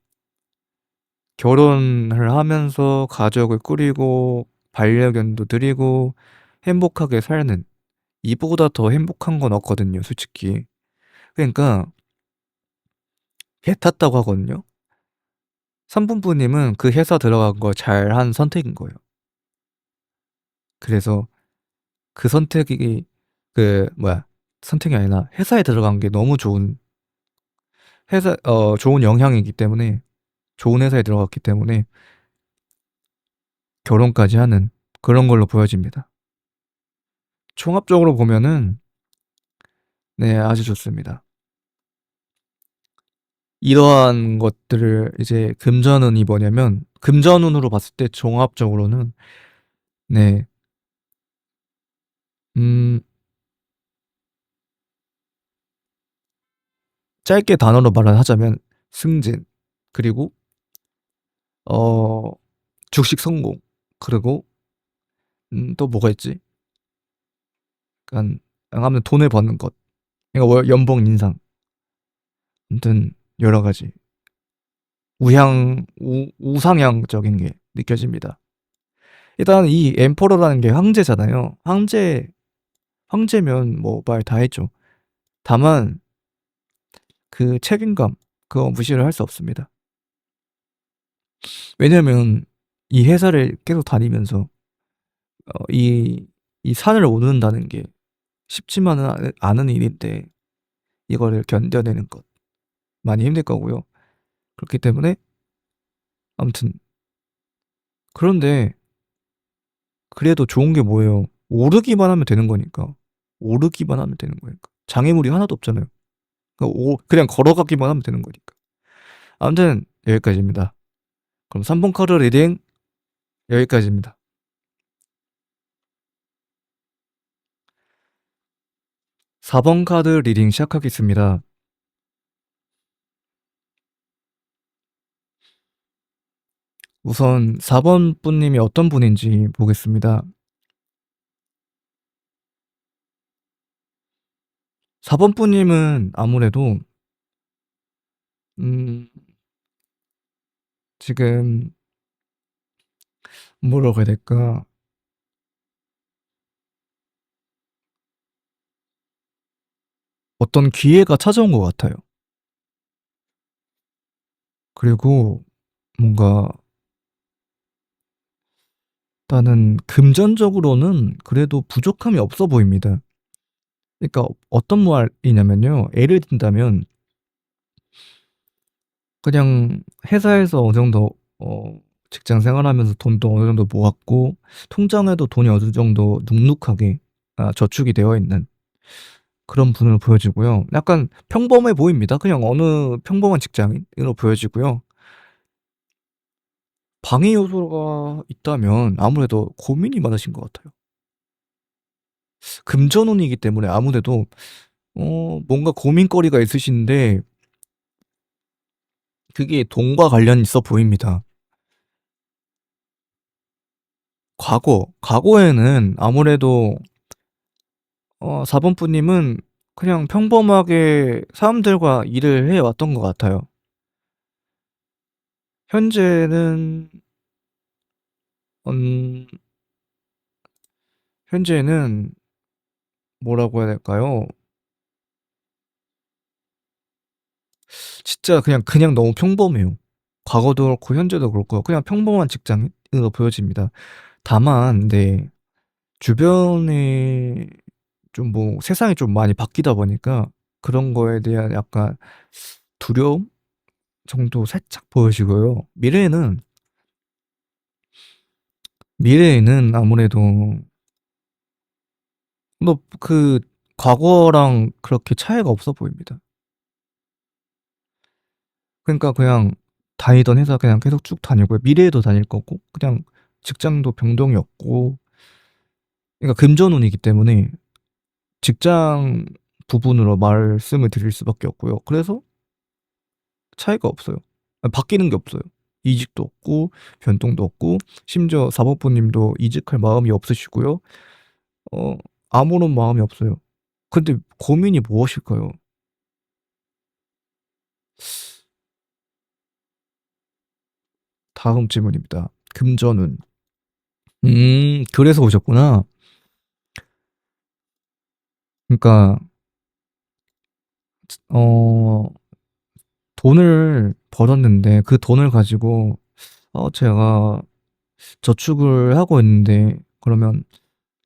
결혼을 하면서 가족을 꾸리고 반려견도 드리고 행복하게 살는, 이보다 더 행복한 건 없거든요, 솔직히. 그러니까 개 탔다고 하거든요. 삼분부님은 그 회사 들어간 거 잘한 선택인 거예요. 그래서 그 선택이 선택이 아니라 회사에 들어간 게 너무 좋은 영향이기 때문에, 좋은 회사에 들어갔기 때문에 결혼까지 하는 그런 걸로 보여집니다. 종합적으로 보면은 네, 아주 좋습니다. 이러한 것들을 이제 금전운이 뭐냐면, 금전운으로 봤을 때 종합적으로는 네, 음, 짧게 단어로 말을 하자면 승진, 그리고 어 주식 성공, 그리고 또 뭐가 있지? 약간 아무튼 돈을 버는 것. 그러니까 월 연봉 인상. 아무튼 여러 가지 우상향적인 게 느껴집니다. 일단 이 엠퍼러라는 게 황제잖아요. 황제면 뭐 말 다 했죠. 다만 그 책임감, 그거 무시를 할 수 없습니다. 왜냐면 이 회사를 계속 다니면서 이 산을 오른다는 게 쉽지만은 않은 일인데 이거를 견뎌내는 것 많이 힘들 거고요. 그렇기 때문에 아무튼 그런데 그래도 좋은 게 뭐예요? 오르기만 하면 되는 거니까. 오르기만 하면 되는 거니까. 장애물이 하나도 없잖아요. 그냥 걸어가기만 하면 되는 거니까. 아무튼 여기까지입니다. 그럼 3번 카드 리딩 여기까지입니다. 4번 카드 리딩 시작하겠습니다. 우선 4번 분님이 어떤 분인지 보겠습니다. 4번 분님은 아무래도 음, 지금 뭐라고 해야 될까? 어떤 기회가 찾아온 것 같아요. 그리고 뭔가 일단은 금전적으로는 그래도 부족함이 없어 보입니다. 그러니까 어떤 말이냐면요. 예를 든다면 그냥 회사에서 어느 정도 직장 생활하면서 돈도 어느 정도 모았고 통장에도 돈이 어느 정도 눅눅하게 저축이 되어 있는 그런 분으로 보여지고요. 약간 평범해 보입니다. 그냥 어느 평범한 직장인으로 보여지고요. 방해 요소가 있다면 아무래도 고민이 많으신 것 같아요. 금전운이기 때문에 아무래도 뭔가 고민거리가 있으신데 그게 돈과 관련이 있어 보입니다. 과거에는 아무래도 4번 분님은 그냥 평범하게 사람들과 일을 해왔던 것 같아요. 현재는 음, 현재는 뭐라고 해야 될까요? 진짜 그냥 너무 평범해요. 과거도 그렇고 현재도 그렇고 그냥 평범한 직장인으로 보여집니다. 다만 네, 주변에 좀 뭐 세상이 좀 많이 바뀌다 보니까 그런 거에 대한 약간 두려움 정도 살짝 보여지고요. 미래에는 아무래도 뭐 그 과거랑 그렇게 차이가 없어 보입니다. 그러니까 그냥 다니던 회사 그냥 계속 쭉 다니고요. 미래에도 다닐 거고 그냥 직장도 변동이 없고 그러니까 금전운이기 때문에 직장 부분으로 말씀을 드릴 수밖에 없고요. 그래서 차이가 없어요. 바뀌는 게 없어요. 이직도 없고 변동도 없고 심지어 사법부님도 이직할 마음이 없으시고요. 어, 아무런 마음이 없어요. 근데 고민이 무엇일까요? 다음 질문입니다. 금전운. 그래서 오셨구나. 그러니까 어, 돈을 벌었는데 그 돈을 가지고 제가 저축을 하고 있는데 그러면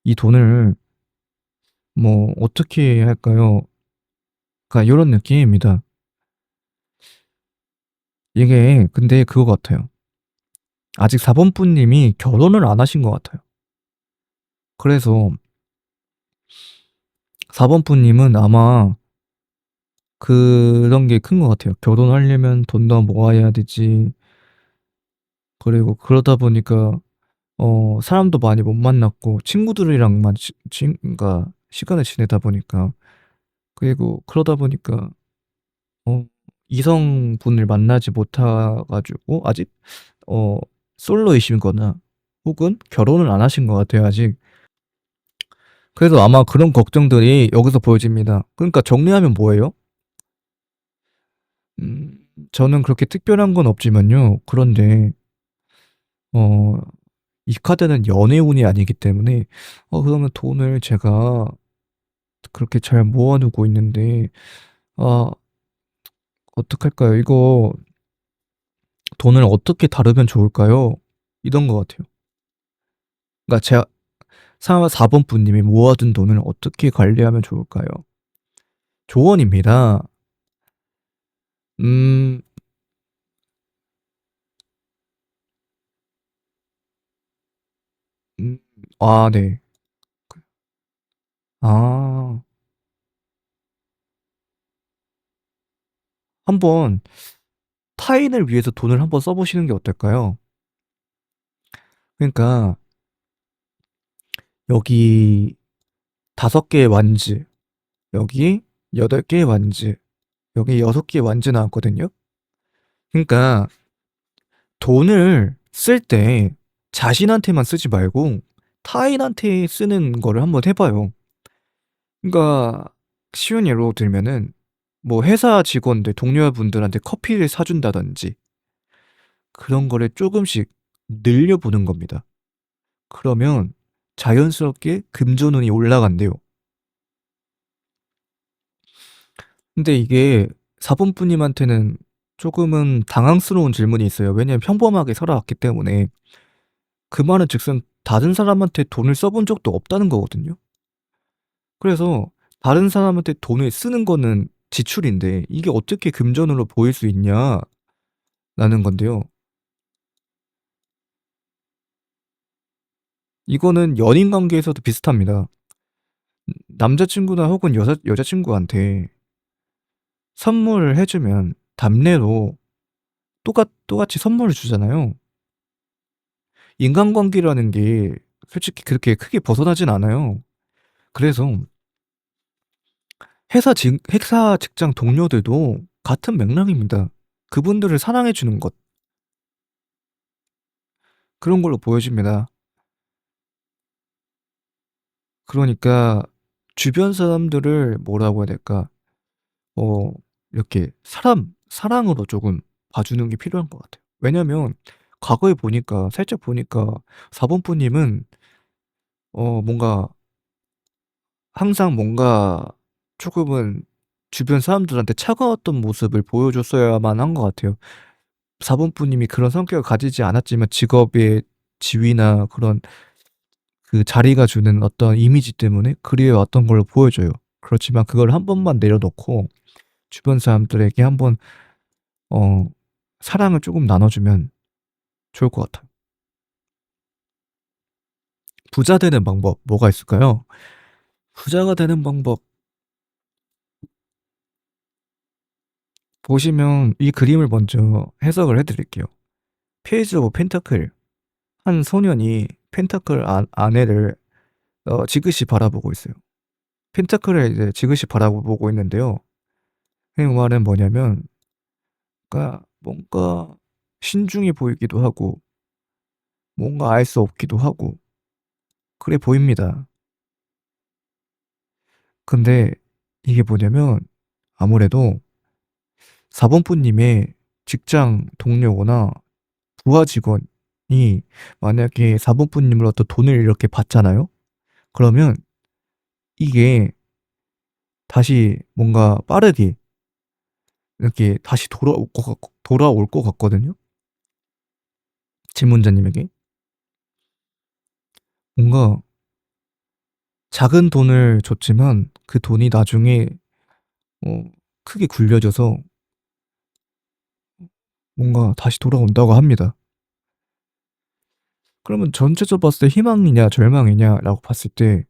이 돈을 뭐 어떻게 할까요? 그러니까 이런 느낌입니다. 이게 근데 그거 같아요. 아직 4번 분님이 결혼을 안 하신 것 같아요. 그래서 4번 분님은 아마 그런 게 큰 것 같아요. 결혼하려면 돈도 모아야 되지. 그리고 그러다 보니까 사람도 많이 못 만났고 친구들이랑만 그러니까 시간을 지내다 보니까 그리고 그러다 보니까 이성분을 만나지 못하 가지고 아직 어 솔로이신 거나 혹은 결혼을 안 하신 것 같아요 아직. 그래서 아마 그런 걱정들이 여기서 보여집니다. 그러니까 정리하면 뭐예요? 음 저는 그렇게 특별한 건 없지만요. 그런데 어 이 카드는 연애운이 아니기 때문에 그러면 돈을 제가 그렇게 잘 모아 두고 있는데 아 어떡할까요? 이거 돈을 어떻게 다루면 좋을까요? 이런 것 같아요. 그러니까 제가 사 4 번분님이 모아둔 돈을 어떻게 관리하면 좋을까요? 조언입니다. 음 음 네. 그 아 한번 타인을 위해서 돈을 한번 써 보시는 게 어떨까요? 그러니까 여기 5 개의 완즈, 여기 8 개의 완즈, 여기 6 개의 완즈 나왔거든요. 그러니까 돈을 쓸 때 자신한테만 쓰지 말고 타인한테 쓰는 거를 한번 해 봐요. 그러니까 쉬운 예로 들면은 뭐 회사 직원들 동료분들한테 커피를 사 준다든지 그런 거를 쪼금씩 늘려 보는 겁니다. 그러면 자연스럽게 금전운이 올라간대요. 근데 이게 4 번분님한테는 조금은 당황스러운 질문이 있어요. 왜냐면 평범하게 살아왔기 때문에. 그 말은 즉슨 다른 사람한테 돈을 써본 적도 없다는 거거든요. 그래서 다른 사람한테 돈을 쓰는 거는 지출인데 "이게 어떻게 금전으로 보일 수 있냐?"라는 건데요. 이거는 연인 관계에서도 비슷합니다. 남자친구나 혹은 여자친구한테 선물을 해 주면 답례로 똑같이 선물을 주잖아요. 인간관계라는 게 솔직히 그렇게 크게 벗어나진 않아요. 그래서 회사 직장 동료들도 같은 맥락입니다. 그분들을 사랑해 주는 것, 그런 걸로 보여집니다. 그러니까 주변 사람들을 뭐라고 해야 될까? 어 이렇게 사랑으로 조금 봐 주는 게 필요한 것 같아요. 왜냐면 과거에 보니까 살짝 보니까 4 번부님은 뭔가 항상 뭔가 조금은 주변 사람들한테 차가웠던 모습을 보여줬어야만 한 것 같아요. 4 번부님이 그런 성격을 가지지 않았지만 직업의 지위나 그런 그 자리가 주는 어떤 이미지 때문에 그리워 왔던 걸로 보여져요. 그렇지만 그걸 한 번만 내려놓고 주변 사람들에게 한번 어 사랑을 쪼금 나눠 주면 좋을 것 같아요. 부자 되는 방법 뭐가 있을까요? 부자가 되는 방법 보시면 이 그림을 먼저 해석을 해 드릴게요. 페이지 오브 펜타클, 한 소년이 펜타클 아내를 지그시 바라보고 있어요. 펜타클을 이제 지그시 바라보고 있는데요. 그 말은 뭐냐면 그러니까 뭔가 신중해 보이기도 하고 뭔가 알 수 없기도 하고 그래 보입니다. 근데 이게 뭐냐면 아무래도 4 번부님의 직장 동료거나 부하 직원이 만약에 4 번부님으로부터 돈을 이렇게 받잖아요? 그러면 이게 다시 뭔가 빠르게 이렇게 다시 돌아올 것 같거든요, 질문자님에게. 뭔가 작은 돈을 줬지만 그 돈이 나중에 어 크게 굴려져서 뭔가 다시 돌아온다고 합니다. 그러면 전체적으로 봤을 때 희망이냐 절망이냐라고 봤을 때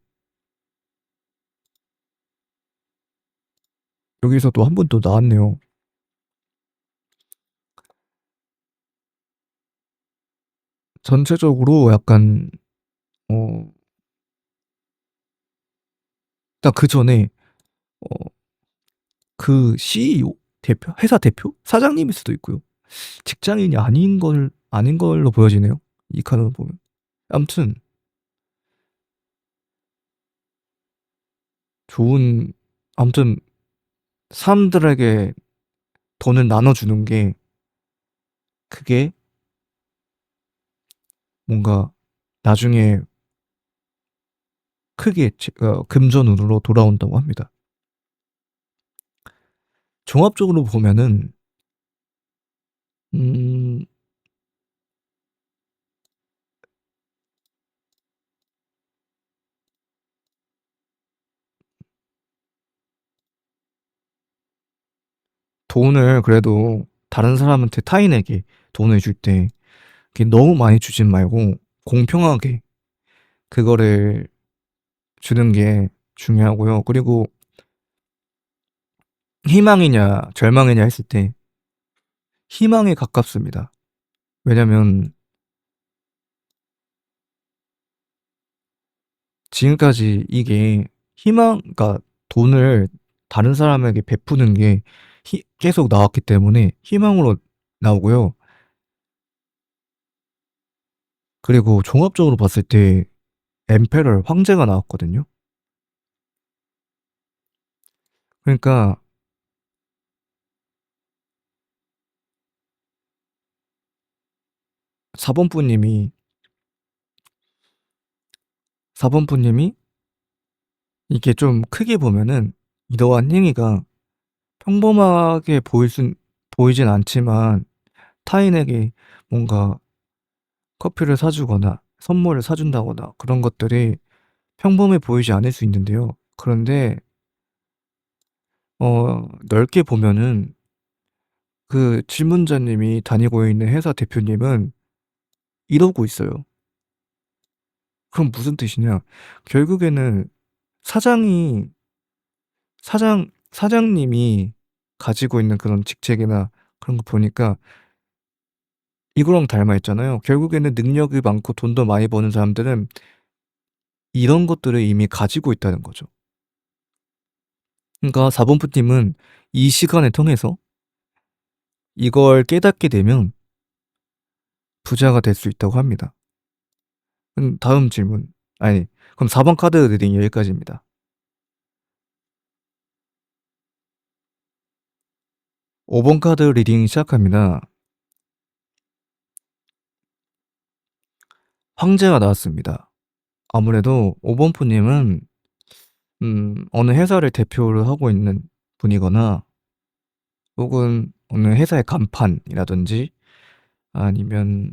여기서 또 한 분 또 나왔네요. 전체적으로 약간 어 딱 그전에 어 그 CEO? 대표? 회사 대표? 사장님일 수도 있고요. 직장인이 아닌 걸로 보여지네요. 이 카드를 보면. 아무튼 좋은 아무튼 사람들에게 돈을 나눠주는 게 그게 뭔가 나중에 크게 금전운으로 돌아온다고 합니다. 종합적으로 보면은 음, 돈을 그래도 다른 사람한테 타인에게 돈을 줄 때 너무 많이 주진 말고 공평하게 그거를 주는 게 중요하고요. 그리고 희망이냐 절망이냐 했을 때 희망에 가깝습니다. 왜냐면 지금까지 이게 그러니까 돈을 다른 사람에게 베푸는 게 계속 나왔기 때문에 희망으로 나오고요. 그리고 종합적으로 봤을 때 엠페럴 황제가 나왔거든요. 그러니까 4번 분님이 4번 분님이 이게 좀 크게 보면은 이러한 행위가 평범하게 보이진 않지만 타인에게 뭔가 커피를 사주거나 선물을 사준다거나 그런 것들이 평범해 보이지 않을 수 있는데요. 그런데 넓게 보면은 그 질문자님이 다니고 있는 회사 대표님은 이러고 있어요. 그럼 무슨 뜻이냐? 결국에는 사장이 사장님이 가지고 있는 그런 직책이나 그런 거 보니까 이거랑 닮아 있잖아요. 결국에는 능력이 많고 돈도 많이 버는 사람들은 이런 것들을 이미 가지고 있다는 거죠. 그러니까 4번 푸님은 이 시간을 통해서 이걸 깨닫게 되면 부자가 될 수 있다고 합니다. 다음 질문. 아니, 그럼 4번 카드 리딩 여기까지입니다. 5번 카드 리딩 시작합니다. 황제가 나왔습니다. 아무래도 5번 푸님은 어느 회사를 대표를 하고 있는 분이거나 혹은 어느 회사의 간판이라든지 아니면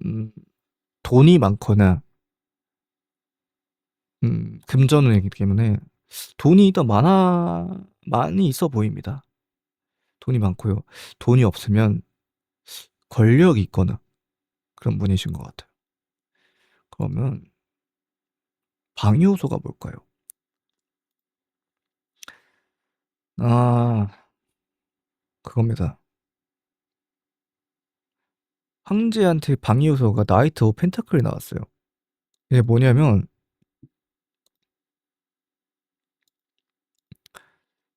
음, 돈이 많거나 금전운이기 때문에 돈이 더 많이 있어 보입니다. 돈이 많고요. 돈이 없으면 권력이 있거나 그런 분이신 것 같아요. 그러면 방위 요소가 뭘까요? 아, 그겁니다. 황제한테 방위 요소가 나이트 오브 펜타클이 나왔어요. 이게 뭐냐면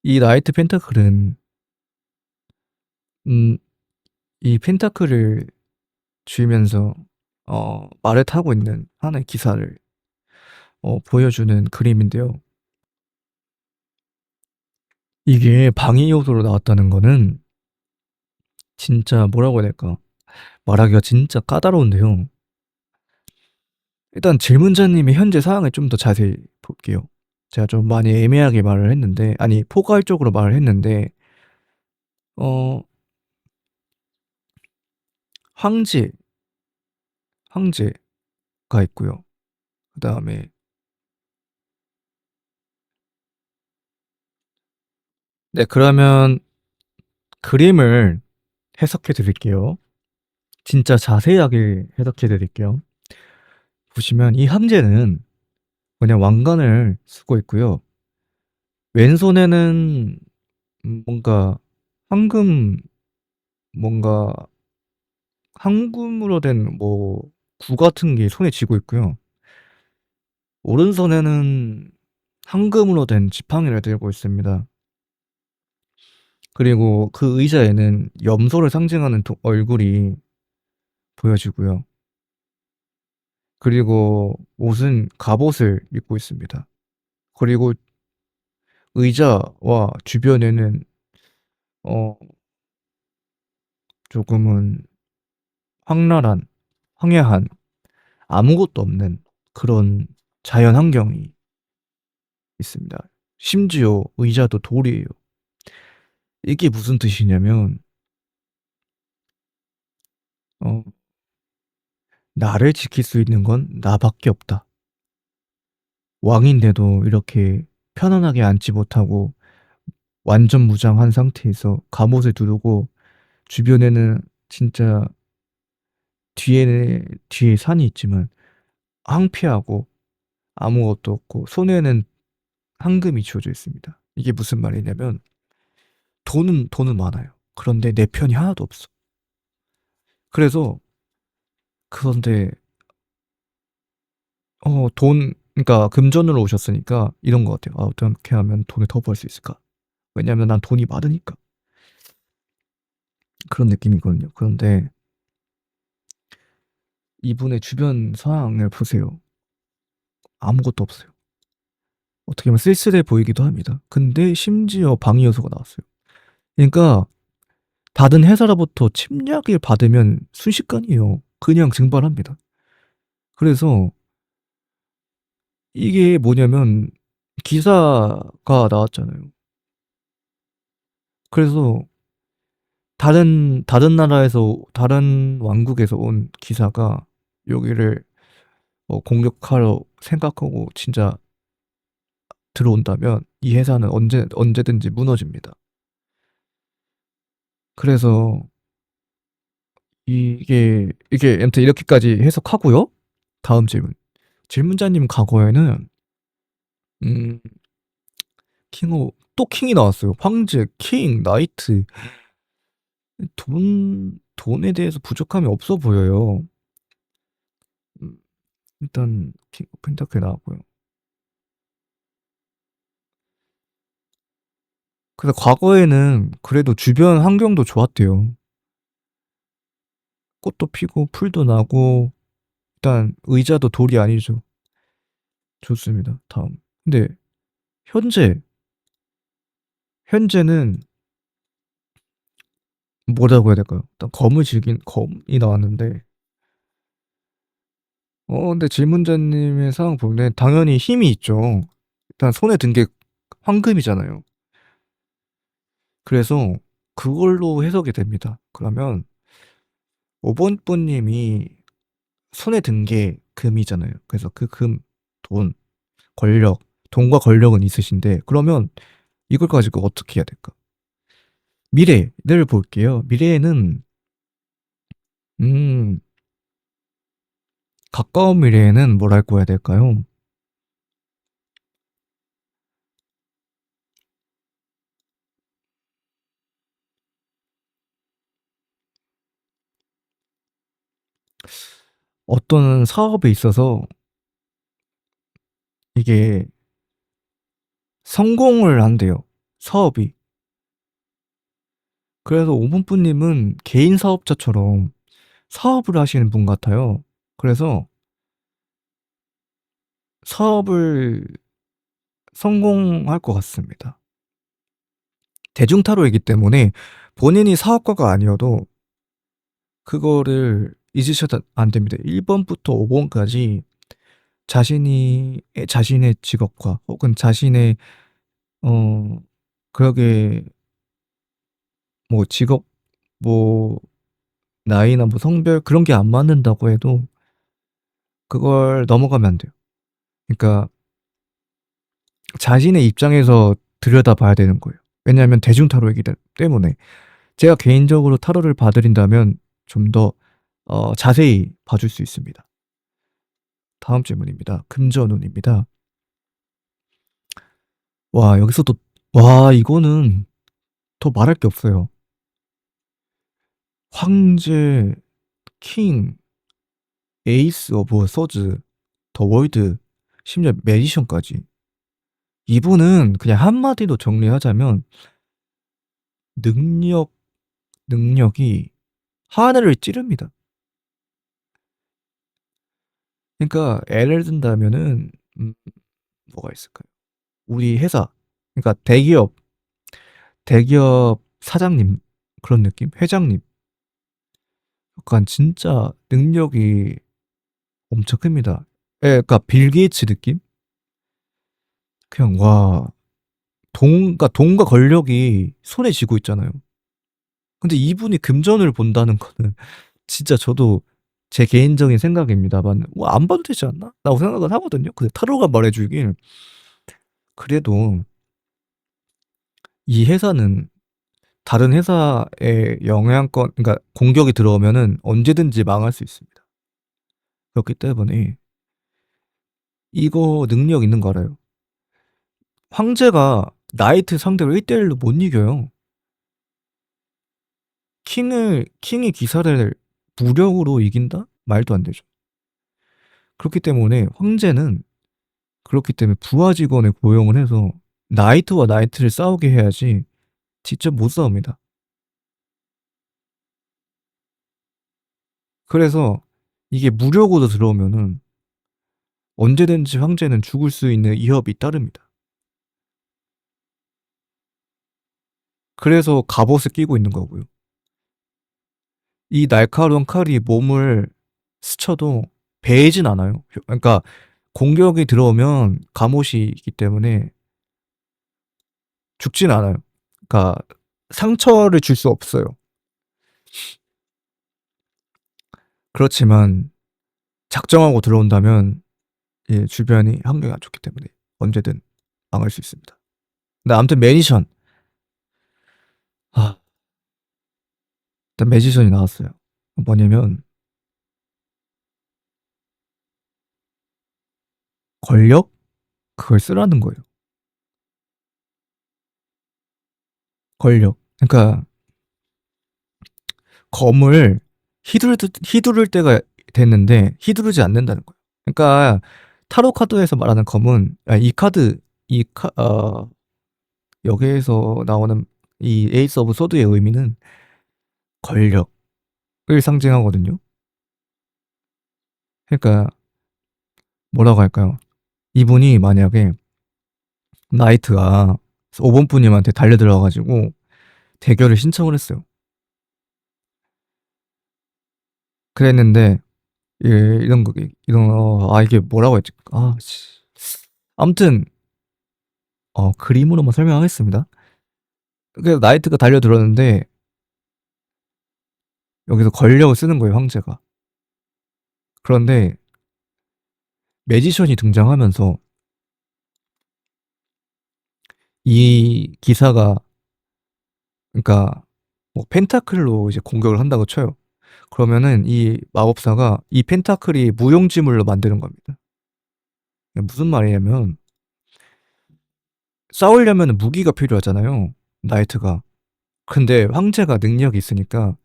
이 나이트 펜타클은 음, 이 펜타클을 쥐면서 말을 타고 있는 하나의 기사를 보여주는 그림인데요. 이게 방위 요소로 나왔다는 거는 진짜 뭐라고 해야 될까? 말하기가 진짜 까다로운데요. 일단 질문자님의 현재 상황을 좀 더 자세히 볼게요. 제가 좀 많이 애매하게 말을 했는데, 아니, 포괄적으로 말을 했는데, 어, 황제, 황제가 있고요. 그 다음에, 네, 그러면 그림을 해석해 드릴게요. 진짜 자세하게 해석해 드릴게요. 보시면 이 황제는 그냥 왕관을 쓰고 있고요. 왼손에는 뭔가 황금, 뭔가 황금으로 된 뭐 구 같은 게 손에 쥐고 있고요. 오른손에는 황금으로 된 지팡이를 들고 있습니다. 그리고 그 의자에는 염소를 상징하는 얼굴이 보여지고요. 그리고 옷은 갑옷을 입고 있습니다. 그리고 의자와 주변에는 어 조금은 황랄한, 황야한, 아무것도 없는 그런 자연 환경이 있습니다. 심지어 의자도 돌이에요. 이게 무슨 뜻이냐면 어 나를 지킬 수 있는 건 나밖에 없다. 왕인데도 이렇게 편안하게 앉지 못하고 완전 무장한 상태에서 갑옷을 두르고 주변에는 진짜 뒤에 산이 있지만 황폐하고 아무것도 없고 손에는 황금이 쥐어져 있습니다. 이게 무슨 말이냐면 돈은 많아요. 그런데 내 편이 하나도 없어. 그래서 그런데 그러니까 금전으로 오셨으니까 이런 것 같아요. '아 어떻게 하면 돈을 더 벌 수 있을까?' 왜냐하면 난 돈이 많으니까. 그런 느낌이거든요. 그런데 이분의 주변 상황을 보세요. 아무것도 없어요. 어떻게 보면 쓸쓸해 보이기도 합니다. 근데 심지어 방위 요소가 나왔어요. 그러니까 다른 회사로부터 침략을 받으면 순식간이에요. 그냥 증발합니다. 그래서 이게 뭐냐면 기사가 나왔잖아요. 그래서 다른 나라에서 다른 왕국에서 온 기사가 여기를 공격하러 생각하고 진짜 들어온다면 이 회사는 언제든지 무너집니다. 그래서 이게 아무튼 이렇게까지 해석하고요. 다음 질문. 질문자님 과거에는 음, 또 킹이 나왔어요. 황제, 킹, 나이트. 돈에 대해서 부족함이 없어 보여요. 일단 킹 오브 펜타클 나왔고요. 그래서 과거에는 그래도 주변 환경도 좋았대요. 꽃도 피고 풀도 나고 일단 의자도 돌이 아니죠. 좋습니다. 다음. 근데 현재 현재는 뭐라고 해야 될까요? 일단 검을 즐긴 검이 나왔는데 근데 질문자님의 상황 보면 당연히 힘이 있죠. 일단 손에 든 게 황금이잖아요. 그래서 그걸로 해석이 됩니다. 그러면 5번 분님이 손에 든 게 금이잖아요. 그래서 그 금, 돈, 권력, 돈과 권력은 있으신데 그러면 이걸 가지고 어떻게 해야 될까? 미래를 볼게요. 미래에는 음 가까운 미래에는 뭐라고 해야 될까요? 어떤 사업에 있어서 이게 성공을 한대요. 사업이. 그래서 오분뿌님은 개인 사업자처럼 사업을 하시는 분 같아요. 그래서 사업을 성공할 것 같습니다. 대중타로이기 때문에 본인이 사업가가 아니어도 그거를 잊으셔도 안 됩니다. 1번부터 5번까지 자신의 직업과 혹은 자신의 어 그러게 뭐 직업 뭐 나이나 뭐 성별 그런 게 안 맞는다고 해도 그걸 넘어가면 안 돼요. 그러니까 자신의 입장에서 들여다봐야 되는 거예요. 왜냐하면 대중 타로이기 때문에 제가 개인적으로 타로를 봐 드린다면 좀 더 자세히 봐줄 수 있습니다. 다음 질문입니다. 금전운입니다. 와 여기서도 와 이거는 더 말할 게 없어요. 황제, 킹, 에이스 오브 서즈, 더 월드, 심지어 매지션까지. 이분은 그냥 한마디로 정리하자면 능력 능력이 하늘을 찌릅니다. 그러니까 예를 든다면은 음 뭐가 있을까요? 우리 회사, 그러니까 대기업 사장님, 그런 느낌? 회장님. 약간 진짜 능력이 엄청 큽니다. 예, 그러니까 빌 게이츠 느낌? 그냥 와, 돈과 권력이 손에 쥐고 있잖아요. 근데 이분이 금전을 본다는 거는 진짜 저도 제 개인적인 생각입니다만 뭐 안 봐도 되지 않나? 라고 생각은 하거든요. 근데 타로가 말해주길 그래도 이 회사는 다른 회사의 영향권, 그러니까 공격이 들어오면은 언제든지 망할 수 있습니다. 그렇기 때문에 이거 능력 있는 거 알아요? 황제가 나이트 상대로 1대1로 못 이겨요. 킹이 기사를 무력으로 이긴다? 말도 안 되죠. 그렇기 때문에 황제는, 그렇기 때문에 부하 직원을 고용을 해서 나이트와 나이트를 싸우게 해야지 직접 못 싸웁니다. 그래서 이게 무력으로 들어오면은 언제든지 황제는 죽을 수 있는 위협이 따릅니다. 그래서 갑옷을 끼고 있는 거고요. 이 날카로운 칼이 몸을 스쳐도 베이진 않아요. 그러니까 공격이 들어오면 갑옷이 있기 때문에 죽진 않아요. 그러니까 상처를 줄 수 없어요. 그렇지만 작정하고 들어온다면 예, 주변이 환경이 안 좋기 때문에 언제든 망할 수 있습니다. 근데 아무튼 매니션, 아, 일단 매지션이 나왔어요. 뭐냐면 권력, 그걸 쓰라는 거예요. 권력. 그러니까 검을 휘두를 때가 됐는데 휘두르지 않는다는 거예요. 그러니까 타로 카드에서 말하는 검은, 이 카드, 여기에서 나오는 이 에이스 오브 소드의 의미는 권력을 상징하거든요. 그러니까 뭐라고 할까요? 이분이 만약에 나이트가 5번 분님한테 달려들어가지고 대결을 신청을 했어요. 그랬는데 예, 이게 뭐라고 했지? 아무튼 그림으로만 설명하겠습니다. 그래서 나이트가 달려들었는데 여기서 권력을 쓰는 거예요, 황제가. 그런데 매지션이 등장하면서 이 기사가, 그러니까 뭐 펜타클로 이제 공격을 한다고 쳐요. 그러면은 이 마법사가 이 펜타클이 무용지물로 만드는 겁니다. 무슨 말이냐면 싸우려면 무기가 필요하잖아요, 나이트가. 근데 황제가 능력이 있으니까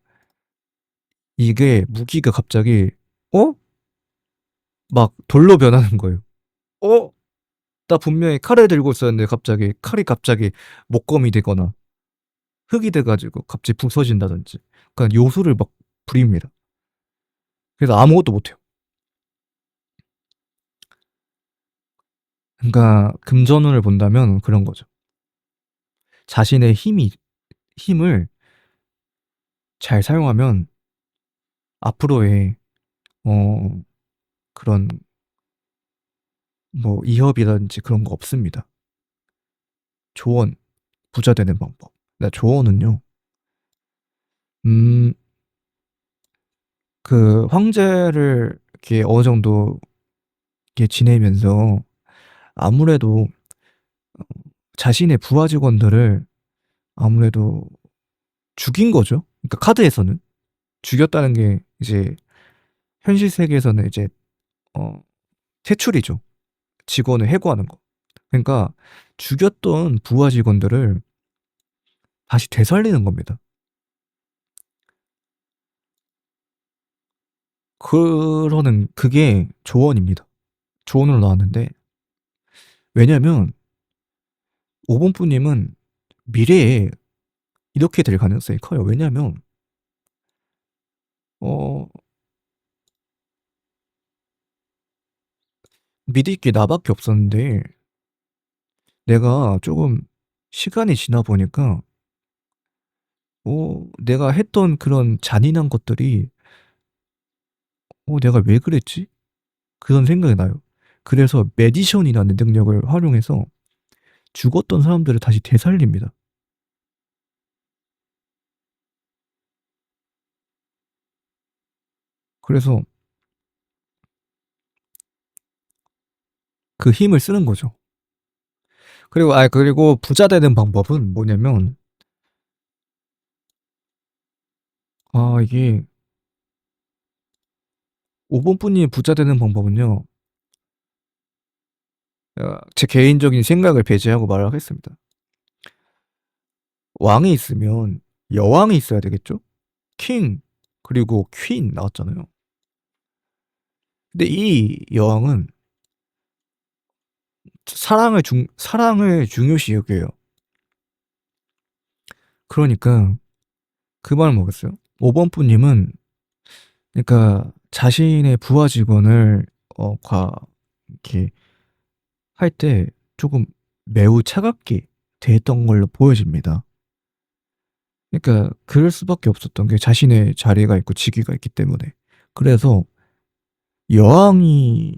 이게 무기가 갑자기 어? 막 돌로 변하는 거예요. 어? 나 분명히 칼을 들고 있었는데 갑자기 목검이 되거나 흙이 돼가지고 갑자기 부서진다든지. 그러니까 요술을 막 부립니다. 그래서 아무것도 못해요. 그러니까 금전운을 본다면 그런 거죠. 자신의 힘을 잘 사용하면 앞으로의 어 그런 뭐 이협이라든지 그런 거 없습니다. 조언, 부자 되는 방법. 나 조언은요. 음, 그 황제를 이렇게 어느 정도 이렇게 지내면서 아무래도 자신의 부하 직원들을 아무래도 죽인 거죠. 그러니까 카드에서는 죽였다는 게 이제 현실 세계에서는 이제 어 퇴출이죠. 직원을 해고하는 거. 그러니까 죽였던 부하 직원들을 다시 되살리는 겁니다. 그게 조언입니다. 조언으로 나왔는데, 왜냐면 5번 분님은 미래에 이렇게 될 가능성이 커요. 왜냐면 어 믿을 게 나밖에 없었는데 내가 쪼금 시간이 지나 보니까 내가 했던 그런 잔인한 것들이 '내가 왜 그랬지?' 그런 생각이 나요. 그래서 메디션이라는 능력을 활용해서 죽었던 사람들을 다시 되살립니다. 그래서 그 힘을 쓰는 거죠. 그리고 부자 되는 방법은 뭐냐면 이게 5 번뿐이 부자 되는 방법은요. 제 개인적인 생각을 배제하고 말을 하겠습니다. 왕이 있으면 여왕이 있어야 되겠죠? 킹 그리고 퀸 나왔잖아요. 근데 이 여왕은 사랑을 중요시 여겨요. 그러니까 그 말은 뭐겠어요? 5 번뿐님은 그러니까 자신의 부하 직원을 과 이렇게 할 때 쪼금 매우 차갑게 대했던 걸로 보여집니다. 그러니까 그럴 수밖에 없었던 게 자신의 자리가 있고 직위가 있기 때문에. 그래서 여왕이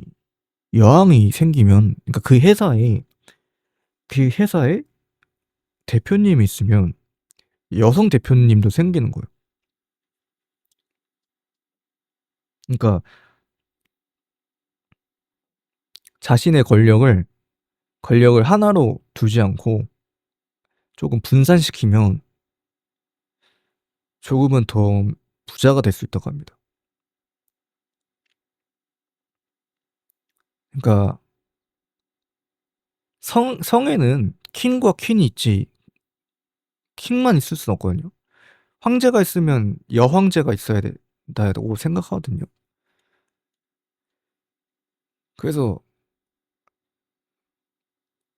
여왕이 생기면 그러니까 그 회사에 대표님이 있으면 여성 대표님도 생기는 거예요. 그러니까 자신의 권력을 하나로 두지 않고 쪼금 분산시키면 조금은 더 부자가 될 수 있다고 합니다. 그러니까 성에는 킹과 퀸이 있지 킹만 있을 수는 없거든요. 황제가 있으면 여황제가 있어야 된다고 생각하거든요. 그래서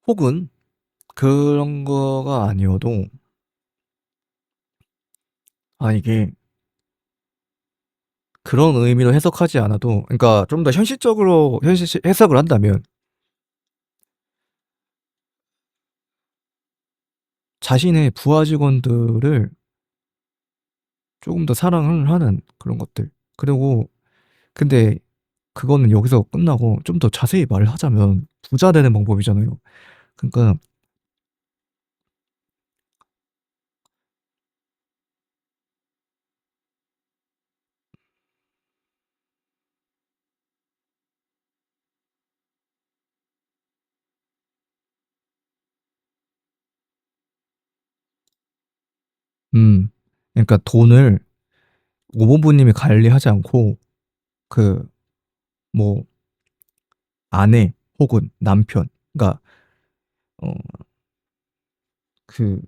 혹은 그런 거가 아니어도 이게 그런 의미로 해석하지 않아도 그러니까 좀 더 현실적으로 현실 해석을 한다면 자신의 부하 직원들을 쪼금 더 사랑을 하는 그런 것들. 그리고 근데 그거는 여기서 끝나고 좀 더 자세히 말을 하자면 부자 되는 방법이잖아요. 그러니까 음 그러니까 돈을 오모부님이 관리하지 않고 그 뭐 아내 혹은 남편 그러니까 어 그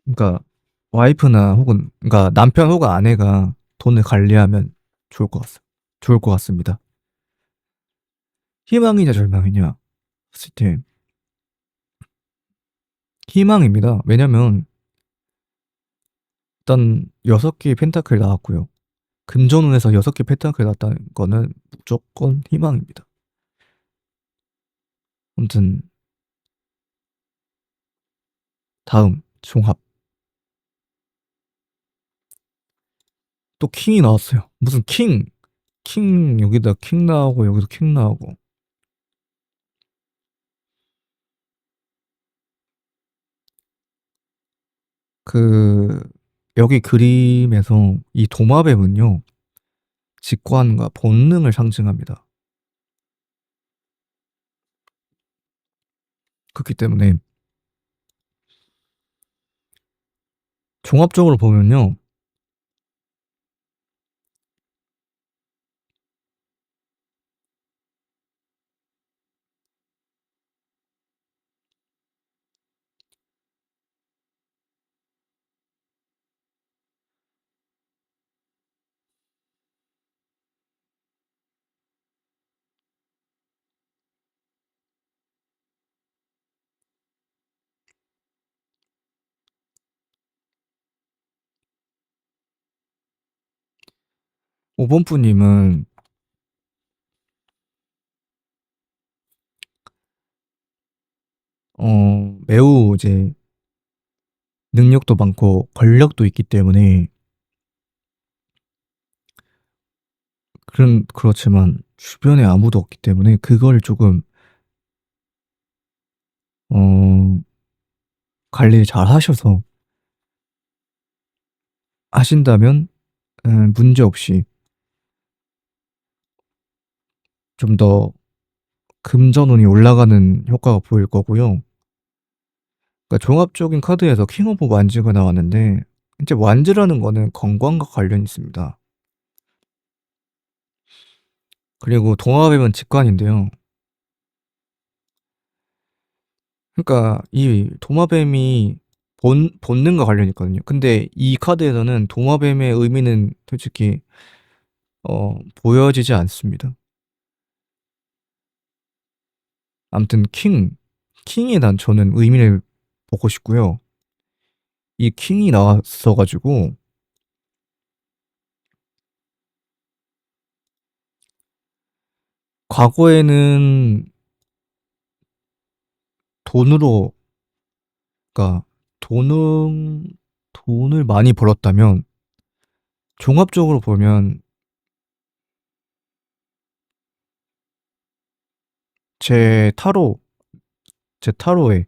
그러니까 와이프나 혹은 그러니까 남편 혹은 아내가 돈을 관리하면 좋을 것 같습니다. 희망이냐 절망이냐 했을 때 희망입니다. 왜냐면 일단 6 개의 펜타클이 나왔고요. 금전운에서 6 개의 펜타클이 나왔다는 거는 무조건 희망입니다. 아무튼 다음 종합. 또 킹이 나왔어요. 무슨 여기다 킹 나오고 여기도 킹 나오고. 그 여기 그림에서 이 도마뱀은요. 직관과 본능을 상징합니다. 그렇기 때문에 종합적으로 보면요. 5번 분님은 매우 이제 능력도 많고 권력도 있기 때문에 그렇지만 주변에 아무도 없기 때문에 그걸 조금 어 관리를 잘 하셔서 하신다면 문제없이 좀 더 금전운이 올라가는 효과가 보일 거고요. 그러니까 종합적인 카드에서 킹 오브 완즈가 나왔는데 이제 완즈라는 거는 건강과 관련이 있습니다. 그리고 도마뱀은 직관인데요. 그러니까 이 도마뱀이 본능과 관련이 있거든요. 근데 이 카드에서는 도마뱀의 의미는 솔직히 보여지지 않습니다. 아무튼 킹이 난 저는 의미를 보고 싶고요. 이 킹이 나왔어 가지고 과거에는 돈으로 그러니까 돈은 돈을 많이 벌었다면 종합적으로 보면 제 타로 제 타로에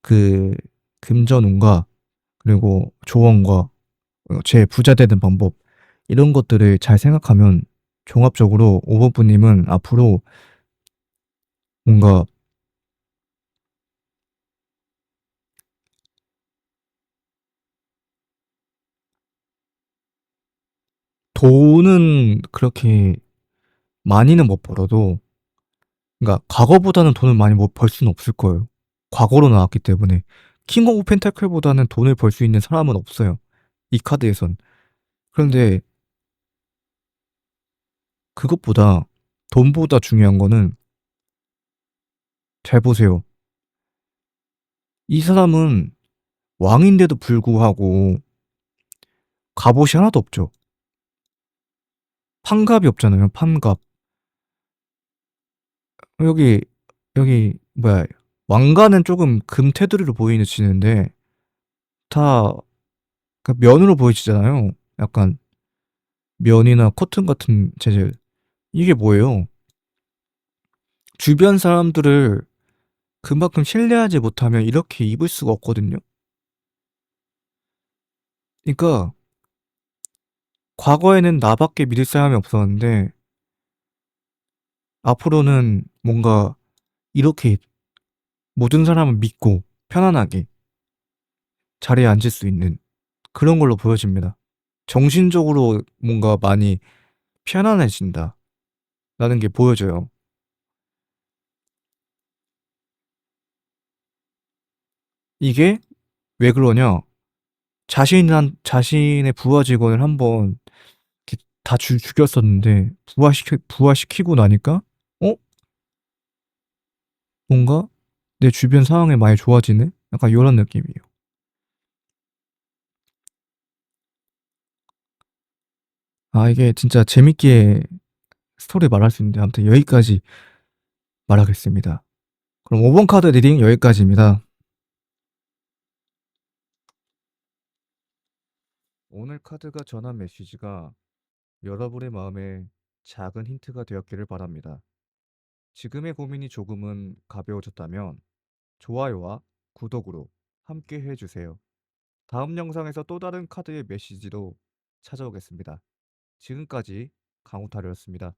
그 금전운과 그리고 조언과 제 부자 되는 방법 이런 것들을 잘 생각하면 종합적으로 오버부 님은 앞으로 뭔가 돈은 그렇게 많이는 못 벌어도 그러니까 과거보다는 돈을 많이 못 벌 수는 없을 거예요. 과거로 나왔기 때문에. 킹 오브 펜타클보다는 돈을 벌 수 있는 사람은 없어요. 이 카드에선. 그런데 그것보다 돈보다 중요한 거는 잘 보세요. 이 사람은 왕인데도 불구하고 갑옷이 하나도 없죠. 판갑이 없잖아요. 판갑. 여기 여기 뭐야 왕관은 조금 금 테두리로 보이시는데 다 면으로 보이시잖아요. 약간 면이나 커튼 같은 재질. 이게 뭐예요? 주변 사람들을 그만큼 신뢰하지 못하면 이렇게 입을 수가 없거든요. 그러니까 과거에는 나밖에 믿을 사람이 없었는데 앞으로는 뭔가 이렇게 모든 사람을 믿고 편안하게 자리에 앉을 수 있는 그런 걸로 보여집니다. 정신적으로 뭔가 많이 편안해진다. 라는 게 보여져요. 이게 왜 그러냐? 자신의 부하 직원을 한번 다 죽였었는데 부활시키고 나니까 어? 뭔가 내 주변 상황이 많이 좋아지네? 약간 요런 느낌이에요. 아, 이게 진짜 재밌게 스토리 말할 수 있는데 아무튼 여기까지 말하겠습니다. 그럼 5번 카드 리딩 여기까지입니다. 오늘 카드가 전한 메시지가 여러분의 마음에 작은 힌트가 되었기를 바랍니다. 지금의 고민이 조금은 가벼워졌다면 좋아요와 구독으로 함께 해주세요. 다음 영상에서 또 다른 카드의 메시지로 찾아오겠습니다. 지금까지 강우타르였습니다.